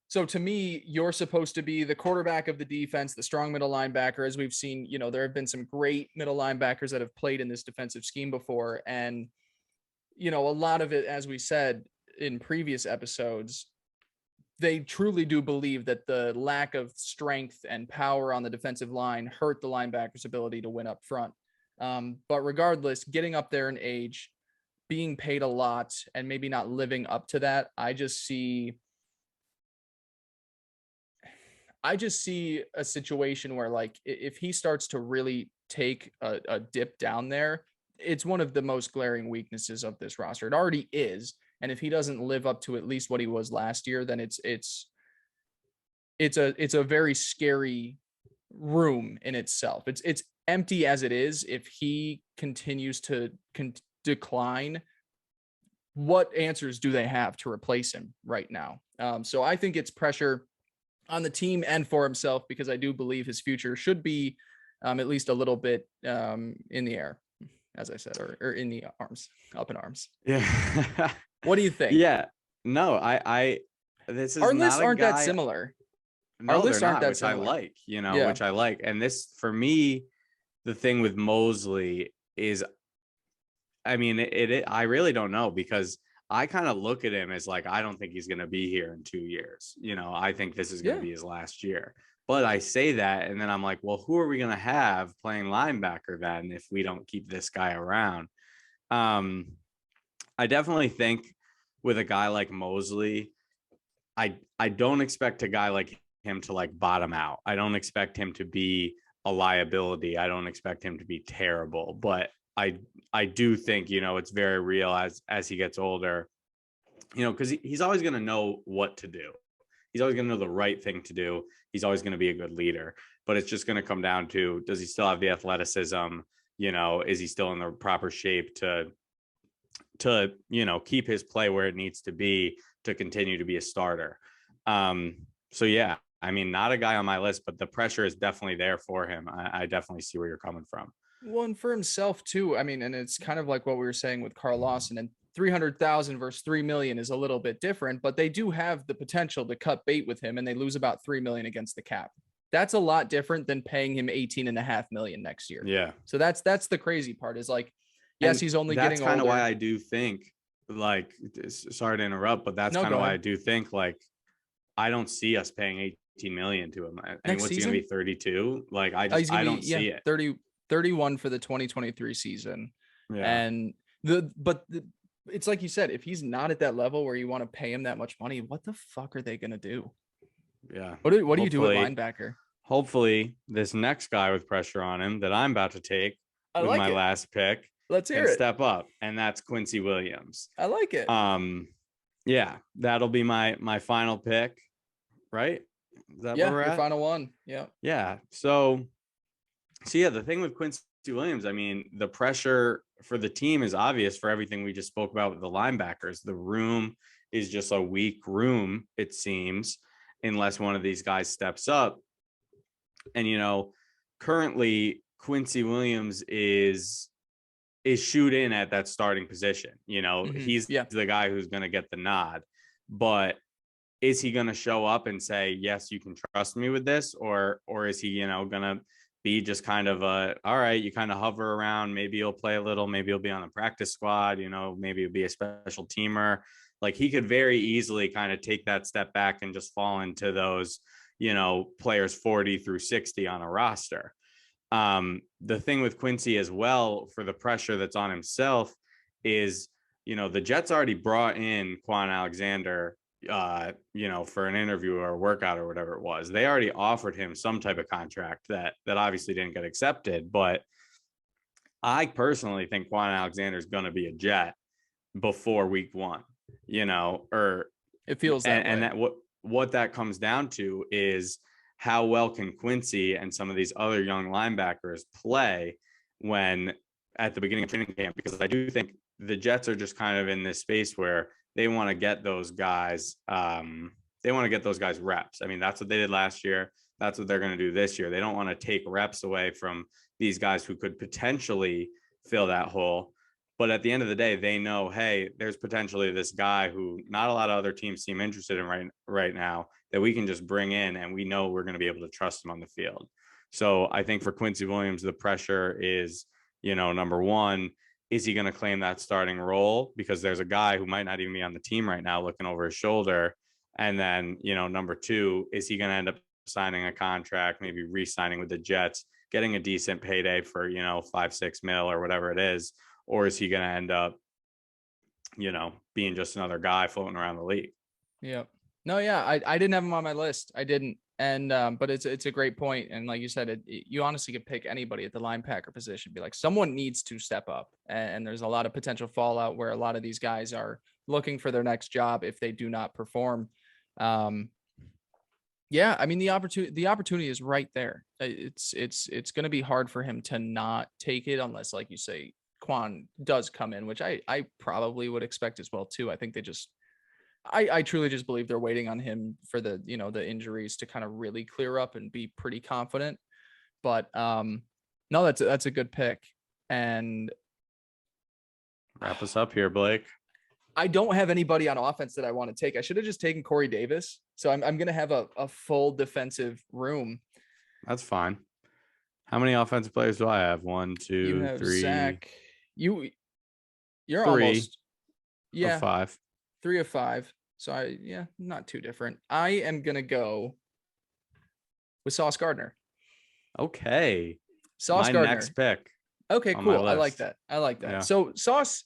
So to me, you're supposed to be the quarterback of the defense, the strong middle linebacker. As we've seen, there have been some great middle linebackers that have played in this defensive scheme before. And, a lot of it, as we said in previous episodes, they truly do believe that the lack of strength and power on the defensive line hurt the linebacker's ability to win up front. But regardless, getting up there in age, being paid a lot, and maybe not living up to that, I just see a situation where, like, if he starts to really take a dip down there, it's one of the most glaring weaknesses of this roster. It already is. And if he doesn't live up to at least what he was last year, then it's a very scary room in itself. It's empty as it is. If he continues to decline, what answers do they have to replace him right now? So I think it's pressure on the team and for himself, because I do believe his future should be at least a little bit in the air, as I said, or in the arms, up in arms. Yeah. What do you think? Yeah. No, this is our not lists aren't guy, that similar. No, our lists they're aren't not, that which similar. I like, which I like. And this, for me, the thing with Mosley is, I mean, I really don't know, because I kind of look at him as like, I don't think he's going to be here in 2 years. I think this is going to be his last year. But I say that, and then I'm like, well, who are we going to have playing linebacker then if we don't keep this guy around? I definitely think with a guy like Mosley, I don't expect a guy like him to like bottom out. I don't expect him to be a liability. I don't expect him to be terrible, but I do think, it's very real as he gets older, because he's always going to know what to do. He's always going to know the right thing to do. He's always going to be a good leader, but it's just going to come down to, does he still have the athleticism? Is he still in the proper shape to keep his play where it needs to be to continue to be a starter? So yeah, I mean, not a guy on my list, but the pressure is definitely there for him. I definitely see where you're coming from. Well, and for himself too. I mean, and it's kind of like what we were saying with Carl Lawson, and 300,000 versus 3 million is a little bit different, but they do have the potential to cut bait with him, and they lose about 3 million against the cap. That's a lot different than paying him 18.5 million next year. Yeah. So that's the crazy part, is like, yes, he's only getting older. That's kind of why I do think, like, sorry to interrupt, but that's kind of why I do think, like, I don't see us paying 18 million to him. I mean, what's he gonna be, 32? Like, I don't see it. 31 for the 2023 season. Yeah. And it's like you said, if he's not at that level where you want to pay him that much money, what the fuck are they gonna do? Yeah. What do you do at linebacker? Hopefully this next guy with pressure on him that I'm about to take with my last pick, let's hear it, step up, and that's Quincy Williams. I like it. Yeah, that'll be my final pick, right? Is that where we're your at? final one? Yeah. So yeah, the thing with Quincy Williams, I mean, the pressure for the team is obvious for everything we just spoke about with the linebackers. The room is just a weak room, it seems, unless one of these guys steps up. And currently Quincy Williams is shoot in at that starting position. He's the guy who's going to get the nod, but is he going to show up and say, yes, you can trust me with this? Or is he, going to be just kind of all right, you kind of hover around, maybe you'll play a little, maybe you'll be on the practice squad, maybe you'll be a special teamer. Like, he could very easily kind of take that step back and just fall into those, players 40 through 60 on a roster. The thing with Quincy as well, for the pressure that's on himself, is, the Jets already brought in Quan Alexander, for an interview or a workout or whatever it was. They already offered him some type of contract that obviously didn't get accepted, but I personally think Quan Alexander is going to be a Jet before week 1, or it feels that way. And that what that comes down to is how well can Quincy and some of these other young linebackers play when at the beginning of training camp, because I do think the Jets are just kind of in this space where they want to get those guys reps. I mean, that's what they did last year. That's what they're going to do this year. They don't want to take reps away from these guys who could potentially fill that hole. But at the end of the day, they know, hey, there's potentially this guy who not a lot of other teams seem interested in right now that we can just bring in, and we know we're going to be able to trust him on the field. So I think for Quincy Williams, the pressure is, number one, is he going to claim that starting role? Because there's a guy who might not even be on the team right now looking over his shoulder. And then, number two, is he going to end up signing a contract, maybe re-signing with the Jets, getting a decent payday for, 5-6 mil or whatever it is? Or is he going to end up, being just another guy floating around the league? Yeah. No, yeah, I didn't have him on my list. I didn't. And but it's a great point. And like you said, you honestly could pick anybody at the linebacker position, be like, someone needs to step up. And there's a lot of potential fallout where a lot of these guys are looking for their next job if they do not perform. Yeah, I mean, the opportunity is right there. It's going to be hard for him to not take it unless, like you say, Quan does come in, which I probably would expect as well too. I think I truly just believe they're waiting on him for the injuries to kind of really clear up and be pretty confident. But no, that's a good pick. And wrap us up here, Blake. I don't have anybody on offense that I want to take. I should have just taken Corey Davis. So I'm going to have a full defensive room. That's fine. How many offensive players do I have? 1, 2, 3. Zach. You're 3 almost. of 5. 3 of 5. So not too different. I am going to go with Sauce Gardner. Okay. Sauce Gardner. Next pick. Okay, cool. I like that. Yeah. So Sauce,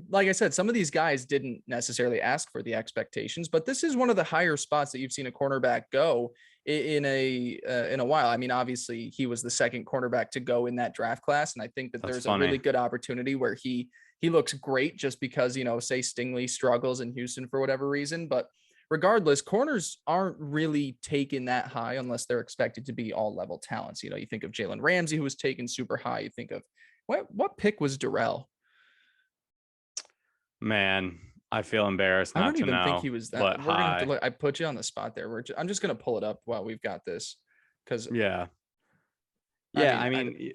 like I said, some of these guys didn't necessarily ask for the expectations, but this is one of the higher spots that you've seen a cornerback go in a while. I mean, obviously he was the second cornerback to go in that draft class. And I think that there's a really good opportunity where he looks great just because, say Stingley struggles in Houston for whatever reason, but regardless, corners aren't really taken that high unless they're expected to be all level talents. You think of Jalen Ramsey, who was taken super high. You think of what pick was Darrell? Man, I feel embarrassed not to know. I don't even think he was that. We're gonna have to look. I put you on the spot there. I'm just gonna pull it up while we've got this, because I mean,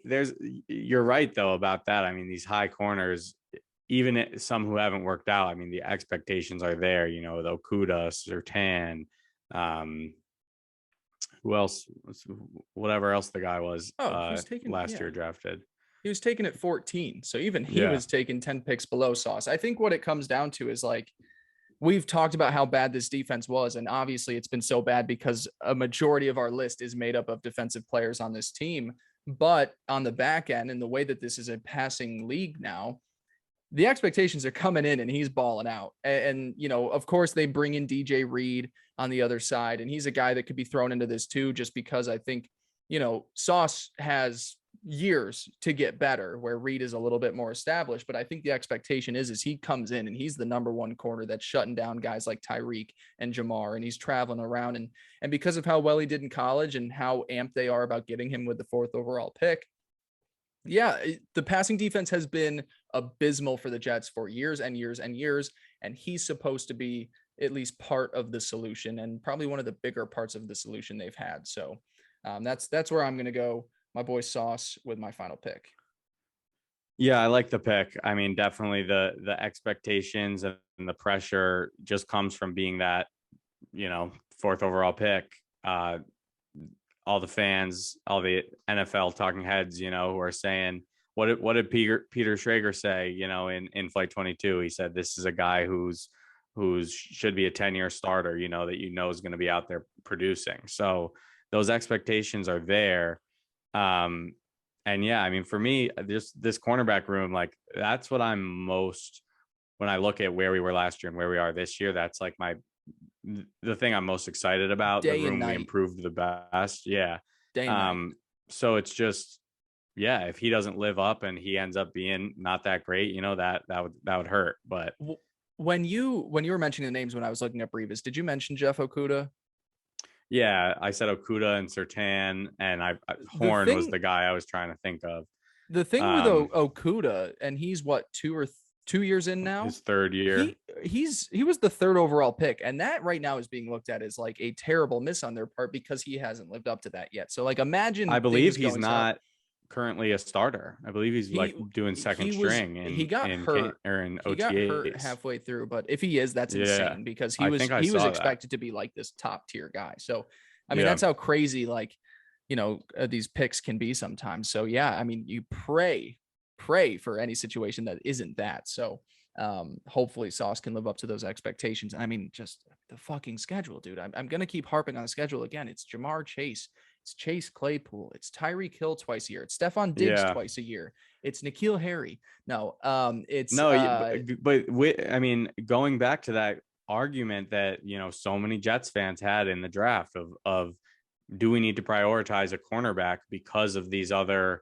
you're right though about that. I mean, these high corners, even some who haven't worked out, I mean, the expectations are there. The Okuda, Surtain, who else? Whatever else the guy was last year drafted. He was taken at 14. So even he was taken 10 picks below Sauce. I think what it comes down to is, like, we've talked about how bad this defense was. And obviously it's been so bad because a majority of our list is made up of defensive players on this team. But on the back end, and the way that this is a passing league now, the expectations are coming in and he's balling out. And of course they bring in DJ Reed on the other side. And he's a guy that could be thrown into this too, just because I think, Sauce has years to get better, where Reed is a little bit more established. But I think the expectation is he comes in and he's the number one corner that's shutting down guys like Tyreek and Jamar, and he's traveling around. And because of how well he did in college and how amped they are about getting him with the 4th overall pick, the passing defense has been abysmal for the Jets for years and years and years. And he's supposed to be at least part of the solution, and probably one of the bigger parts of the solution they've had. So that's where I'm going to go. My boy Sauce with my final pick. Yeah, I like the pick. I mean, definitely the expectations and the pressure just comes from being that, 4th overall pick. All the fans, all the NFL talking heads, who are saying, what did Peter Schrager say, in Flight 22? He said, this is a guy who's should be a 10-year starter, that is going to be out there producing. So those expectations are there. And I mean, for me, this cornerback room, like, that's what I'm most, when I look at where we were last year and where we are this year, that's like the thing I'm most excited about. The room we improved the best. Yeah. Day and night. So it's just, if he doesn't live up and he ends up being not that great, that would hurt. But when you were mentioning the names when I was looking up Revis, did you mention Jeff Okuda? yeah, I said Okuda and Sertan, and The Horn was thing the guy I was trying to think of. the thing with Okuda, and he's what, 2 years in now? His third year. He was the third overall pick, and that right now is being looked at as like a terrible miss on their part because he hasn't lived up to that yet. So like imagine I believe he's not currently a starter. I believe he's like doing second string. He got hurt in OTAs. He got hurt halfway through, but if he is, that's insane because he was expected to be like this top tier guy. So I mean, that's how crazy like these picks can be sometimes. So yeah, I mean, you pray for any situation that isn't that. So hopefully Sauce can live up to those expectations. I mean, just the fucking schedule, dude. I'm gonna keep harping on the schedule again. It's Jamar Chase, it's Chase Claypool, it's Tyreek Hill twice a year, it's Stephon Diggs twice a year, it's N'Keal Harry. I mean, going back to that argument that so many Jets fans had in the draft of do we need to prioritize a cornerback because of these other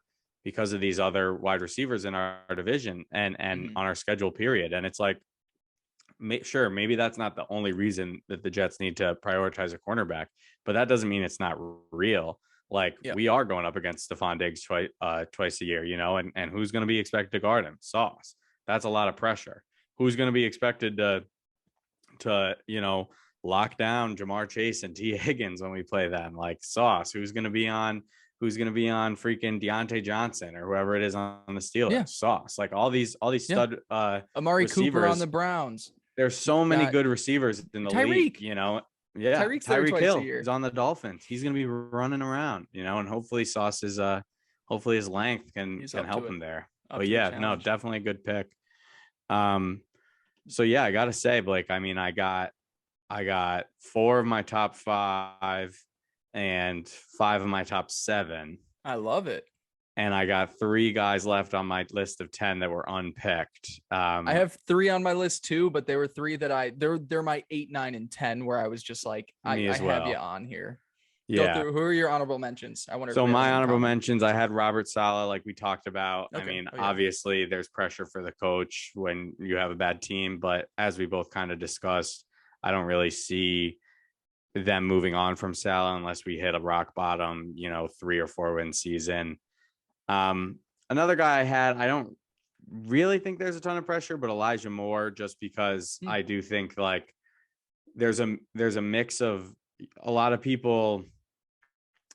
wide receivers in our division and on our schedule period. And it's like, sure, maybe that's not the only reason that the Jets need to prioritize a cornerback, but that doesn't mean it's not real. Like we are going up against Stephon Diggs twice a year, and who's going to be expected to guard him? Sauce. That's a lot of pressure. Who's going to be expected to lock down Jamar Chase and T Higgins when we play them? Like Sauce. Who's going to be on freaking Deontay Johnson or whoever it is on the Steelers? Yeah. Sauce. Like all these stud Amari receivers. Cooper on the Browns. There's so many good receivers in the league, Yeah. Tyreek Hill is on the Dolphins. He's going to be running around, and hopefully Sauce is hopefully his length can help him there. But yeah, no, definitely a good pick. So yeah, I got to say, Blake, I mean, I got 4 of my top 5 and 5 of my top 7. I love it. And I got 3 guys left on my list of 10 that were unpicked. I have 3 on my list too, but they were 3 that they're my 8, 9, and 10 where I was just like, I have you on here. Yeah. Go through, who are your honorable mentions? So my honorable mentions, I had Robert Saleh, like we talked about. Okay. I mean, obviously there's pressure for the coach when you have a bad team, but as we both kind of discussed, I don't really see them moving on from Saleh unless we hit a rock bottom, 3 or 4 win season. Another guy I had, I don't really think there's a ton of pressure, but Elijah Moore, just because I do think like there's a mix of a lot of people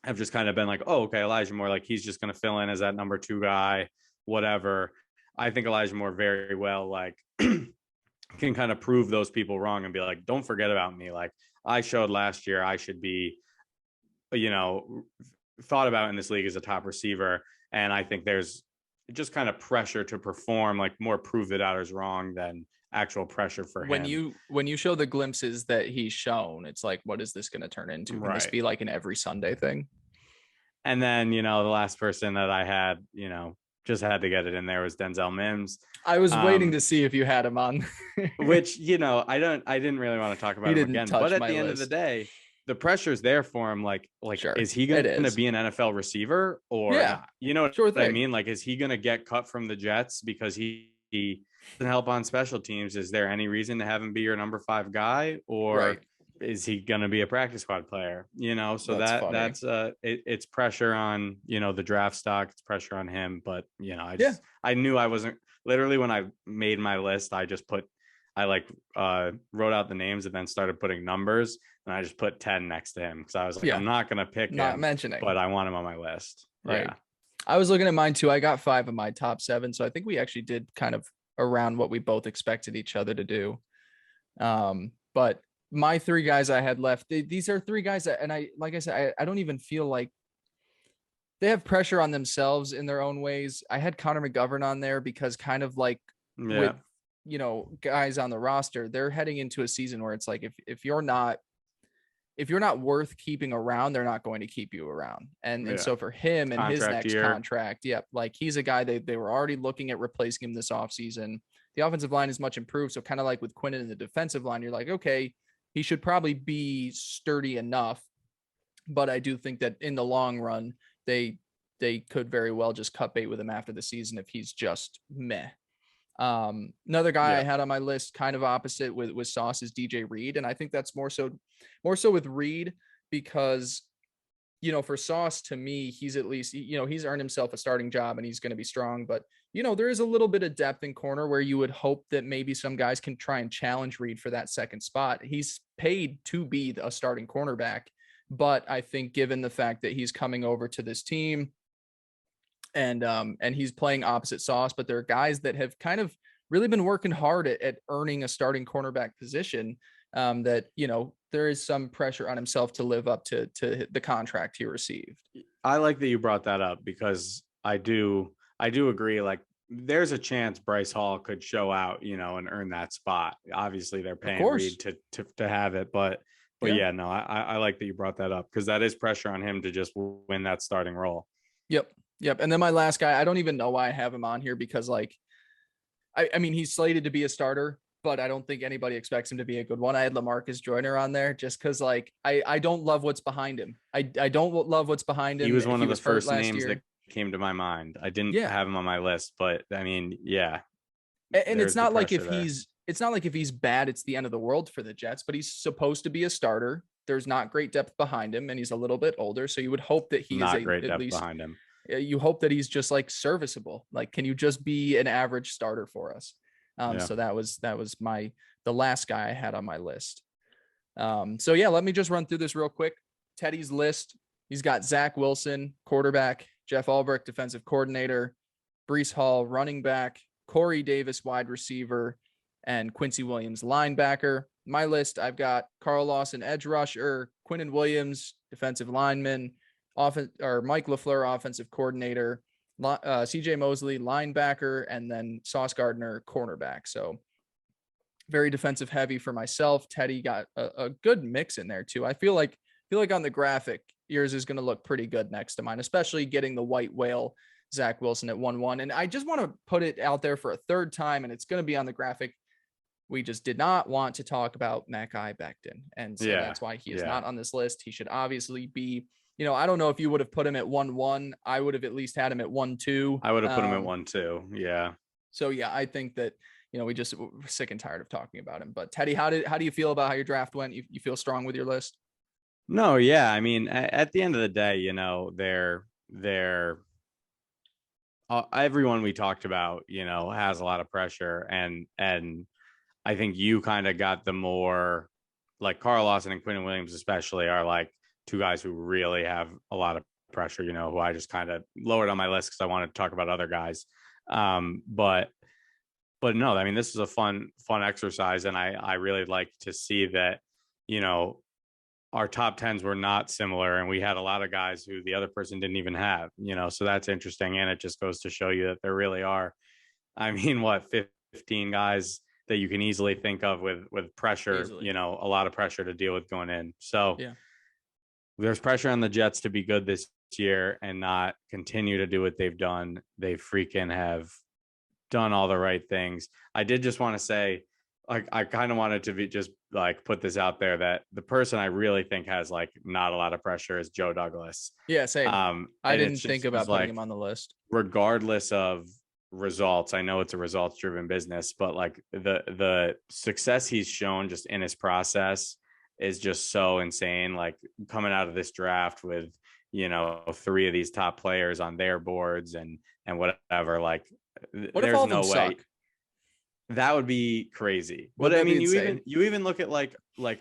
have just kind of been like, oh, okay, Elijah Moore, like he's just going to fill in as that number 2 guy, whatever. I think Elijah Moore very well, like can kind of prove those people wrong and be like, don't forget about me. Like I showed last year, I should be, thought about in this league as a top receiver. And I think there's just kind of pressure to perform, like more prove that others wrong than actual pressure for him. When you show the glimpses that he's shown, it's like, what is this going to turn into? Can this be like an every Sunday thing? And then, the last person that I had, just had to get it in there was Denzel Mims. I was waiting to see if you had him on. Which, I didn't really want to talk about him again. But at the end of the day, the pressure's there for him. Like, sure, is he going to be an NFL receiver or not? You know what I mean? Like, is he going to get cut from the Jets because he doesn't help on special teams? Is there any reason to have him be your number 5 guy, or is he going to be a practice squad player? So that's it's pressure on, the draft stock. It's pressure on him. But, I knew I wasn't, literally when I made my list, I wrote out the names and then started putting numbers, and I just put 10 next to him because I was like, I'm not going to pick him, mentioning, but I want him on my list. Right. Yeah. I was looking at mine too. I got 5 of my top 7. So I think we actually did kind of around what we both expected each other to do. But my 3 guys I had left, these are 3 guys that, and like I said, I don't even feel like they have pressure on themselves in their own ways. I had Connor McGovern on there because kind of like with, guys on the roster, they're heading into a season where it's like, if you're not worth keeping around, they're not going to keep you around. And so for him and his next contract, like he's a guy they were already looking at replacing him this offseason. The offensive line is much improved. So kind of like with Quinnen in the defensive line, you're like, okay, he should probably be sturdy enough. But I do think that in the long run, they they could very well just cut bait with him after the season if he's just meh. Another guy I had on my list, kind of opposite with Sauce, is DJ Reed, and I think that's more so with Reed because for Sauce, to me, he's at least, he's earned himself a starting job and he's going to be strong. But, there is a little bit of depth in corner where you would hope that maybe some guys can try and challenge Reed for that second spot. He's paid to be a starting cornerback. But I think given the fact that he's coming over to this team and he's playing opposite Sauce, but there are guys that have kind of really been working hard at earning a starting cornerback position, that, there is some pressure on himself to live up to the contract he received. I like that you brought that up because I do agree. Like, there's a chance Bryce Hall could show out, and earn that spot. Obviously they're paying Reed to have it, but yeah, no, I like that you brought that up because that is pressure on him to just win that starting role. Yep. And then my last guy, I don't even know why I have him on here because I mean, he's slated to be a starter, but I don't think anybody expects him to be a good one. I had LaMarcus Joyner on there just because, I don't love what's behind him. I don't love what's behind him. He was one of the first names that came to my mind. I didn't have him on my list, but I mean, yeah. And it's not like if he's bad, it's the end of the world for the Jets, but he's supposed to be a starter. There's not great depth behind him, and he's a little bit older. So you would hope that he's not great depth behind him. You hope that he's just serviceable. Can you just be an average starter for us? So that was the last guy I had on my list. So yeah, let me just run through this real quick. Teddy's list. He's got Zach Wilson, quarterback, Jeff Ulbrich, defensive coordinator, Breece Hall, running back, Corey Davis, wide receiver, and Quincy Williams, linebacker. My list, I've got Carl Lawson, edge rusher, Quinnen Williams, defensive lineman, Mike LaFleur, offensive coordinator, CJ Mosley, linebacker, and then Sauce Gardner, cornerback. So very defensive heavy for myself. Teddy got a good mix in there too. I feel like on the graphic, yours is going to look pretty good next to mine, especially getting the white whale Zach Wilson at 1-1. And I just want to put it out there for a third time, and it's going to be on the graphic. We just did not want to talk about Mekhi Becton. And so that's why he is not on this list. He should obviously be, I don't know if you would have put him at 1-1. I would have at least had him at 1-2. I would have put him at 1-2. Yeah. So yeah, I think that, we're sick and tired of talking about him. But Teddy, how do you feel about how your draft went? You feel strong with your list? No, yeah. I mean, at the end of the day, they're everyone we talked about, has a lot of pressure, and I think you kind of got the more, like, Carl Lawson and Quinnen Williams especially are like two guys who really have a lot of pressure, who I just kind of lowered on my list because I wanted to talk about other guys. But no, I mean, this is a fun exercise, and I really like to see that, our top 10s were not similar, and we had a lot of guys who the other person didn't even have, so that's interesting. And it just goes to show you that there really are, I mean, 15 guys that you can easily think of with pressure, a lot of pressure to deal with going in. So there's pressure on the Jets to be good this year and not continue to do what they've done. They freaking have done all the right things. I did just want to say, I kind of wanted to be just put this out there that the person I really think has not a lot of pressure is Joe Douglas. Yeah, same. I didn't think about putting him on the list. Regardless of results, I know it's a results driven business, but the success he's shown just in his process is just so insane. Coming out of this draft with, 3 of these top players on their boards and whatever, what there's if all no of them way. suck? That would be crazy. But I mean, you even look at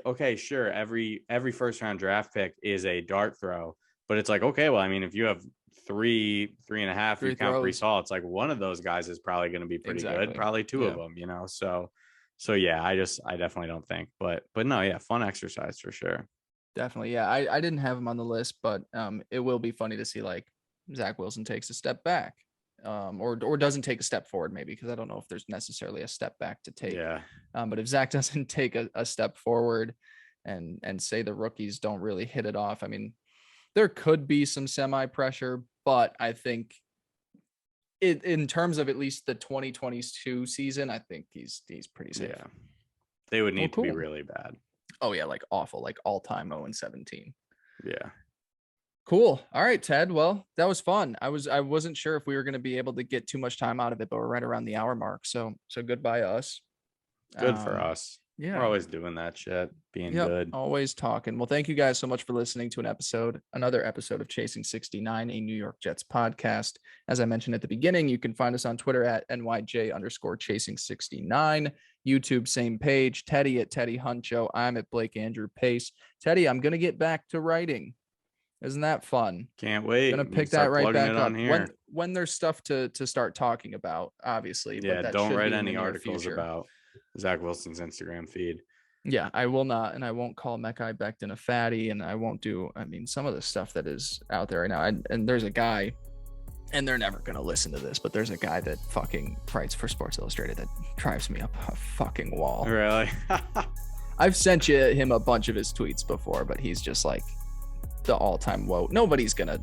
okay, sure, every first round draft pick is a dart throw, but it's okay, well, I mean, if you have 3.5, you count Breece Hall, it's one of those guys is probably going to be pretty good, probably 2 of them, so yeah, I definitely don't think, but no, yeah, fun exercise for sure. Definitely. Yeah. I didn't have him on the list, but it will be funny to see Zach Wilson takes a step back, or doesn't take a step forward, maybe, because I don't know if there's necessarily a step back to take. Yeah. But if Zach doesn't take a step forward and say the rookies don't really hit it off, I mean, there could be some semi pressure, but I think in terms of at least the 2022 season, I think he's pretty safe. Yeah. They would need to be really bad. Oh yeah, awful, all time 0-17. Yeah. Cool. All right, Ted. Well, that was fun. I wasn't sure if we were going to be able to get too much time out of it, but we're right around the hour mark. So goodbye us. Good for us. Yeah. We're always doing that shit, being Yep, good. always talking. Well, thank you guys so much for listening to another episode of Chasing 69, a New York Jets podcast. As I mentioned at the beginning, you can find us on Twitter at NYJ_Chasing69. YouTube, same page. Teddy at Teddy Huncho. I'm at Blake Andrew Pace. Teddy, I'm going to get back to writing. Isn't that fun? Can't wait. Gonna pick that right back up when there's stuff to start talking about, obviously. Yeah, but that don't write be any articles about Zach Wilson's Instagram feed. Yeah, I will not, and I won't call Mekhi Becton a fatty, and I won't do. I mean, some of the stuff that is out there right now, and there's a guy, and they're never gonna listen to this, but there's a guy that fucking writes for Sports Illustrated that drives me up a fucking wall. Really? I've sent him a bunch of his tweets before, but he's just like the all-time woe. Nobody's gonna.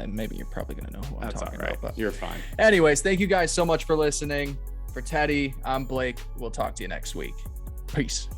Maybe you're probably gonna know who I'm talking about. But you're fine. Anyways, thank you guys so much for listening. For Teddy, I'm Blake. We'll talk to you next week. Peace.